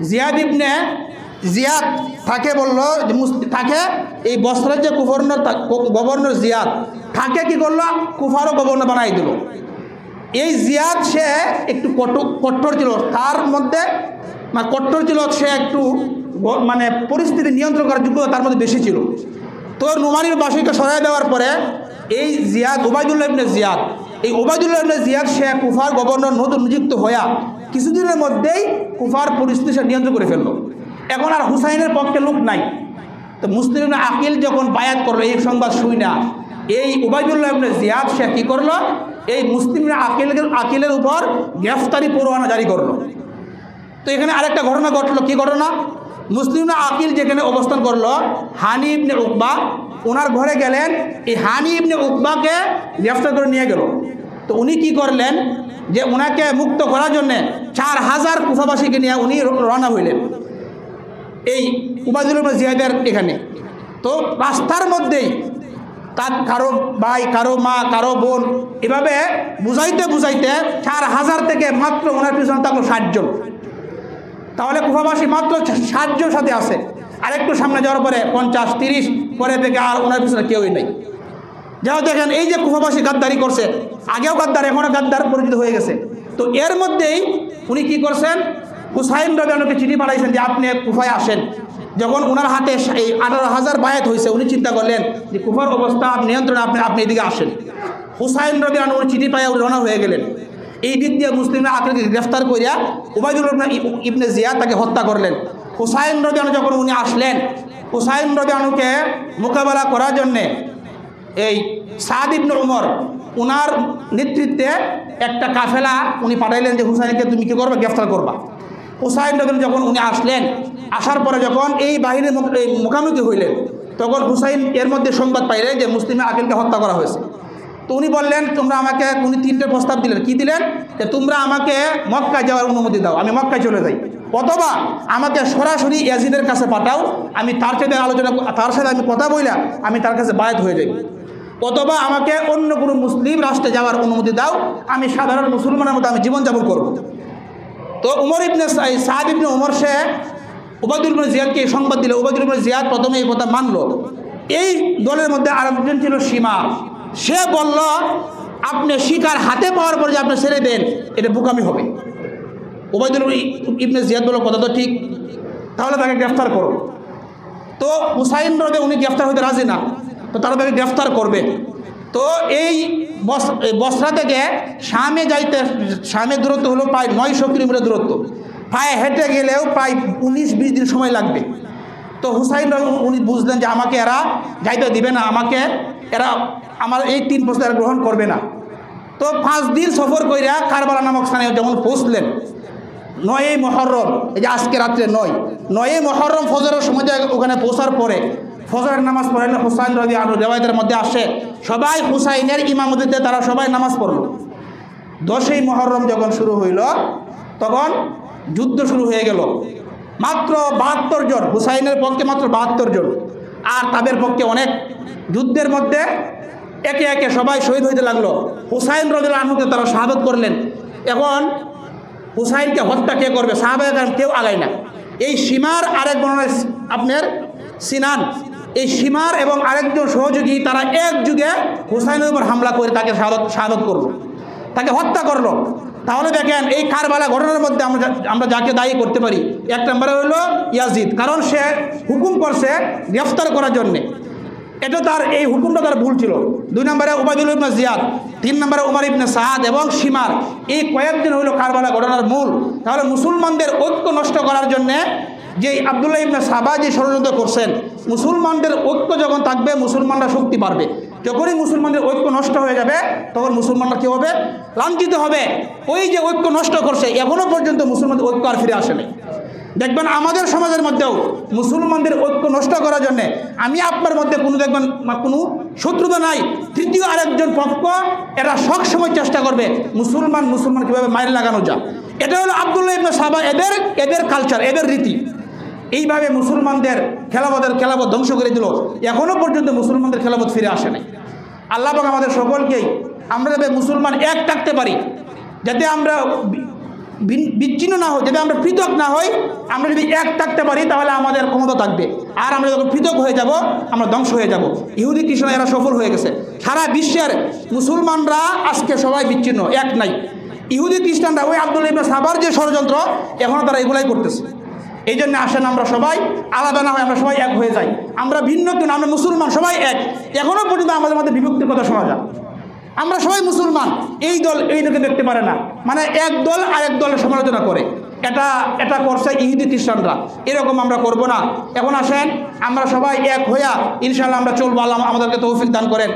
জিয়াদ তাকে বললো, তাকে এই বসরার যে গভর্নর জিয়াদ তাকে কী করলো, কুফারও গভর্নর বানাই দিল। এই জিয়াদ সে একটু কঠোর ছিল, তার মধ্যে কঠোর ছিল, সে একটু মানে পরিস্থিতি নিয়ন্ত্রণ করার যোগ্যতা তার মধ্যে বেশি ছিল। তো নোমানির বাসীকে সরাই দেওয়ার পরে এই জিয়াদ, ওবায়দুল্লাহ ইবনে জিয়াদ, এই ওবায়দুল্লাহ ইবনে জিয়াদ সে কুফার গভর্নর নতুন নিযুক্ত হইয়া কিছুদিনের মধ্যেই কুফার পরিস্থিতি সে নিয়ন্ত্রণ করে ফেললো। এখন আর হুসাইনের পক্ষে লোক নাই। তো মুসলিম ইবনে আকিল যখন বায়াত করলো, এই সংবাদ শুই না এই ওবায়দুল্লাহ ইবনে জিয়াদ সে কী করলো, এই মুসলিম ইবনে আকিলের উপর গ্রেফতারি পরোয়ানা জারি করলো। তো এখানে আরেকটা ঘটনা ঘটলো। কী ঘটনা, মুসলিম ইবনে আকিল যেখানে অবস্থান করলো, হানি ইবনে উকবা ওনার ঘরে গেলেন, এই হানি ইবনে উকবাকে গ্রেফতার করে নিয়ে গেল। তো উনি কি করলেন যে ওনাকে মুক্ত করার জন্যে 4000 কুফাবাসীকে নিয়ে উনি রওনা হইলেন এই ওবায়দুল্লাহ ইবনে জিয়াদের এখানে। তো রাস্তার মধ্যেই তার কারো ভাই, কারো মা, কারো বোন, এভাবে বুঝাইতে 4000 থেকে মাত্র ওনার পিছনে থাকলো 60 জন। তাহলে কুফাবাসী মাত্র 60 জন সাথে আছে। আরেকটু সামনে যাওয়ার পরে 50-30, পরে থেকে আর ওনার পিছনে কেউই নেই। যাও দেখেন এই যে কুফাবাসী গাদ্দারি করছে, আগেও গাদ্দার, এখনও গাদ্দার পরিচিত হয়ে গেছে। তো এর মধ্যেই উনি কি করছেন, হুসাইন রাদিয়াল্লাহু আনহুকে চিঠি পাঠাইছেন যে আপনি কুফায় আসেন। যখন ওনার হাতে এই 18,000 বায়াত হয়েছে, উনি চিন্তা করলেন যে কুফার অবস্থা নিয়ন্ত্রণে, আপনি এদিকে আসেন। হুসাইন রাদিয়াল্লাহু আনহু চিঠি পাইয়া রওনা হয়ে গেলেন। এই দিক দিয়ে মুসলিমরা আকিলকে গ্রেফতার করিয়া ওবায়দুল্লাহ ইবনে জিয়াদ তাকে হত্যা করলেন। হুসাইন রাদিয়াল্লাহু আনহু যখন উনি আসলেন, হুসাইন রাদিয়াল্লাহু আনহুকে মোকাবেলা করার জন্যে এই সাদ ইবনে উমর ওনার নেতৃত্বে একটা কাফেলা উনি পাঠাইলেন যে হুসাইনকে তুমি কী করবে, গ্রেফতার করবা। হুসাইন যখন উনি আসলেন, আসার পরে যখন এই বাহিনীর মুখোমুখি হইলেন, তখন হুসাইন এর মধ্যে সংবাদ পাইলেন যে মুসলিমে আকিলকে হত্যা করা হয়েছে। তো উনি বললেন, তোমরা আমাকে, উনি 3টে প্রস্তাব দিলেন। কি দিলেন? যে তোমরা আমাকে মক্কায় যাওয়ার অনুমতি দাও, আমি মক্কায় চলে যাই, অথবা আমাকে সরাসরি ইয়াজিদের কাছে পাঠাও, আমি তার সাথে আলোচনা, তার সাথে আমি কথা বইলা আমি তার কাছে বায়াত হয়ে যাই, অথবা আমাকে অন্য কোনো মুসলিম রাষ্ট্রে যাওয়ার অনুমতি দাও, আমি সাধারণ মুসলমানের মতো আমি জীবনযাপন করব। তো সাদ ইবনে উমর সে উবাইদুল ইবনে জিয়াদকে এই সংবাদ দিল। উবাইদুল ইবনে জিয়াদ প্রথমে এই কথা মানল। এই দলের মধ্যে আরেকজন ছিল সীমার, সে বলল, আপনি শিকার হাতে পাওয়ার পরে যে আপনি ছেড়ে দেন, এটা বোকামি হবে। উবাইদুল ইবনে জিয়াদ বলল, কথা তো ঠিক, তাহলে তাকে গ্রেফতার করো। তো হুসাইন রবে উনি গ্রেফতার হইতে রাজি না, তো তারা তাকে গ্রেফতার করবে। তো এই বসরা থেকে শামে যাইতে, শামের দূরত্ব হলো প্রায় 900 কিলোমিটার দূরত্ব, পায়ে হেঁটে গেলেও প্রায় 19-20 দিন সময় লাগবে। তো হুসাইন উনি বুঝলেন যে আমাকে এরা যাইতে দিবে না, আমাকে এরা আমার এই 3 প্রস্তাব গ্রহণ করবে না। তো 5 দিন সফর কইরা কারবালা নামক স্থানে যখন পৌঁছলেন, 9ই মুহররম, এই যে আজকে রাত্রে 9ই মুহররম ফজরের সময় ওখানে পৌঁছার পরে ফজরের নামাজ পড়লেন হুসাইন রাদিয়াল্লাহু আনহু। রিওয়ায়াতের মধ্যে আসে সবাই হুসাইনের ইমামতিতে তারা সবাই নামাজ পড়ল। 10ই মুহররম যখন শুরু হইল, তখন যুদ্ধ শুরু হয়ে গেল। মাত্র 72 জন, হুসাইনের পক্ষে মাত্র 72 জন, আর তাদের পক্ষে অনেক। যুদ্ধের মধ্যে একে একে সবাই শহীদ হইতে লাগলো। হুসাইন রাদিয়াল্লাহু আনহুকে তারা শাহাদাত করলেন। এখন হুসাইনকে হত্যা কে করবে? সাহাবায়ে কেরাম কেউ আগায় না। এই সীমার আরেক বর্ণনায় আপনার সিনান, এই সীমার এবং আরেকজন সহযোগী তারা এক যুগে হুসাইনের উপর হামলা করে তাকে শাহাদাত করলো, তাকে হত্যা করলো। তাহলে দেখেন এই কারবালা ঘটনার মধ্যে আমরা যাকে দায়ী করতে পারি, 1 নম্বরে হইল ইয়াজিদ, কারণ সে হুকুম করছে গ্রেফতার করার জন্যে, এটা তার এই হুকুমটা তার ভুল ছিল। 2 নম্বরে উবাইদুল ইবনে জিয়াদ, 3 নম্বরে উমর ইবনে সাদ এবং সীমার, এই কয়েকদিন হইল কারবালা ঘটনার মূল। তাহলে মুসলমানদের ঐক্য নষ্ট করার জন্যে যে আব্দুল্লাহ ইবনে সাবা যে ষড়যন্ত্র করছেন, মুসলমানদের ঐক্য যখন থাকবে মুসলমানরা শক্তি পারবে। যখনই মুসলমানদের ঐক্য নষ্ট হয়ে যাবে তখন মুসলমানরা কী হবে? লাঞ্ছিত হবে। ওই যে ঐক্য নষ্ট করছে, এখনও পর্যন্ত মুসলমানদের ঐক্য আর ফিরে আসেনি। দেখবেন আমাদের সমাজের মধ্যেও মুসলমানদের ঐক্য নষ্ট করার জন্যে আমি আপনার মধ্যে দেখবেন কোনো শত্রুতা নাই, তৃতীয় আরেকজন পক্ষ এরা সবসময় চেষ্টা করবে মুসলমান কীভাবে মাইর লাগানো যায়। এটা হলো আব্দুল্লাহ ইবনে সাবা, এদের কালচার, এদের রীতি। এইভাবে মুসলমানদের খেলাফত ধ্বংস করে দিল। এখনও পর্যন্ত মুসলমানদের খেলাফত ফিরে আসে নাই। আল্লাহ পাক আমাদের সকলকেই আমরা যাতে মুসলমান এক থাকতে পারি, যাতে আমরা বিচ্ছিন্ন না হই, যাতে আমরা পৃথক না হই। আমরা যদি এক থাকতে পারি তাহলে আমাদের ক্ষমতা থাকবে। আর আমরা যখন পৃথক হয়ে যাব আমরা ধ্বংস হয়ে যাব। ইহুদি খ্রিস্টান এরা সফল হয়ে গেছে। সারা বিশ্বের মুসলমানরা আজকে সবাই বিচ্ছিন্ন, এক নাই। ইহুদি খ্রিস্টানরা ওই আব্দুল্লাহ ইবনে সাবার যে ষড়যন্ত্র, এখনও তারা এগুলাই করতেছে। এই জন্য আসেন আমরা সবাই আলাদা না হয় আমরা সবাই এক হয়ে যাই। আমরা ভিন্ন কেন, আমরা মুসলমান সবাই এক। এখনও পর্যন্ত আমাদের মধ্যে বিভক্তির কথা শোনা যায়। আমরা সবাই মুসলমান, এই দল এই দলকে দেখতে পারে না, মানে এক দল আর এক দলের সমালোচনা করে। এটা করছে ইহুদি খ্রিস্টানরা, এরকম আমরা করব না। এখন আসেন আমরা সবাই এক হইয়া ইনশাআল্লাহ আমরা চলবো। আল্লাহ আমাদেরকে তৌফিক দান করেন।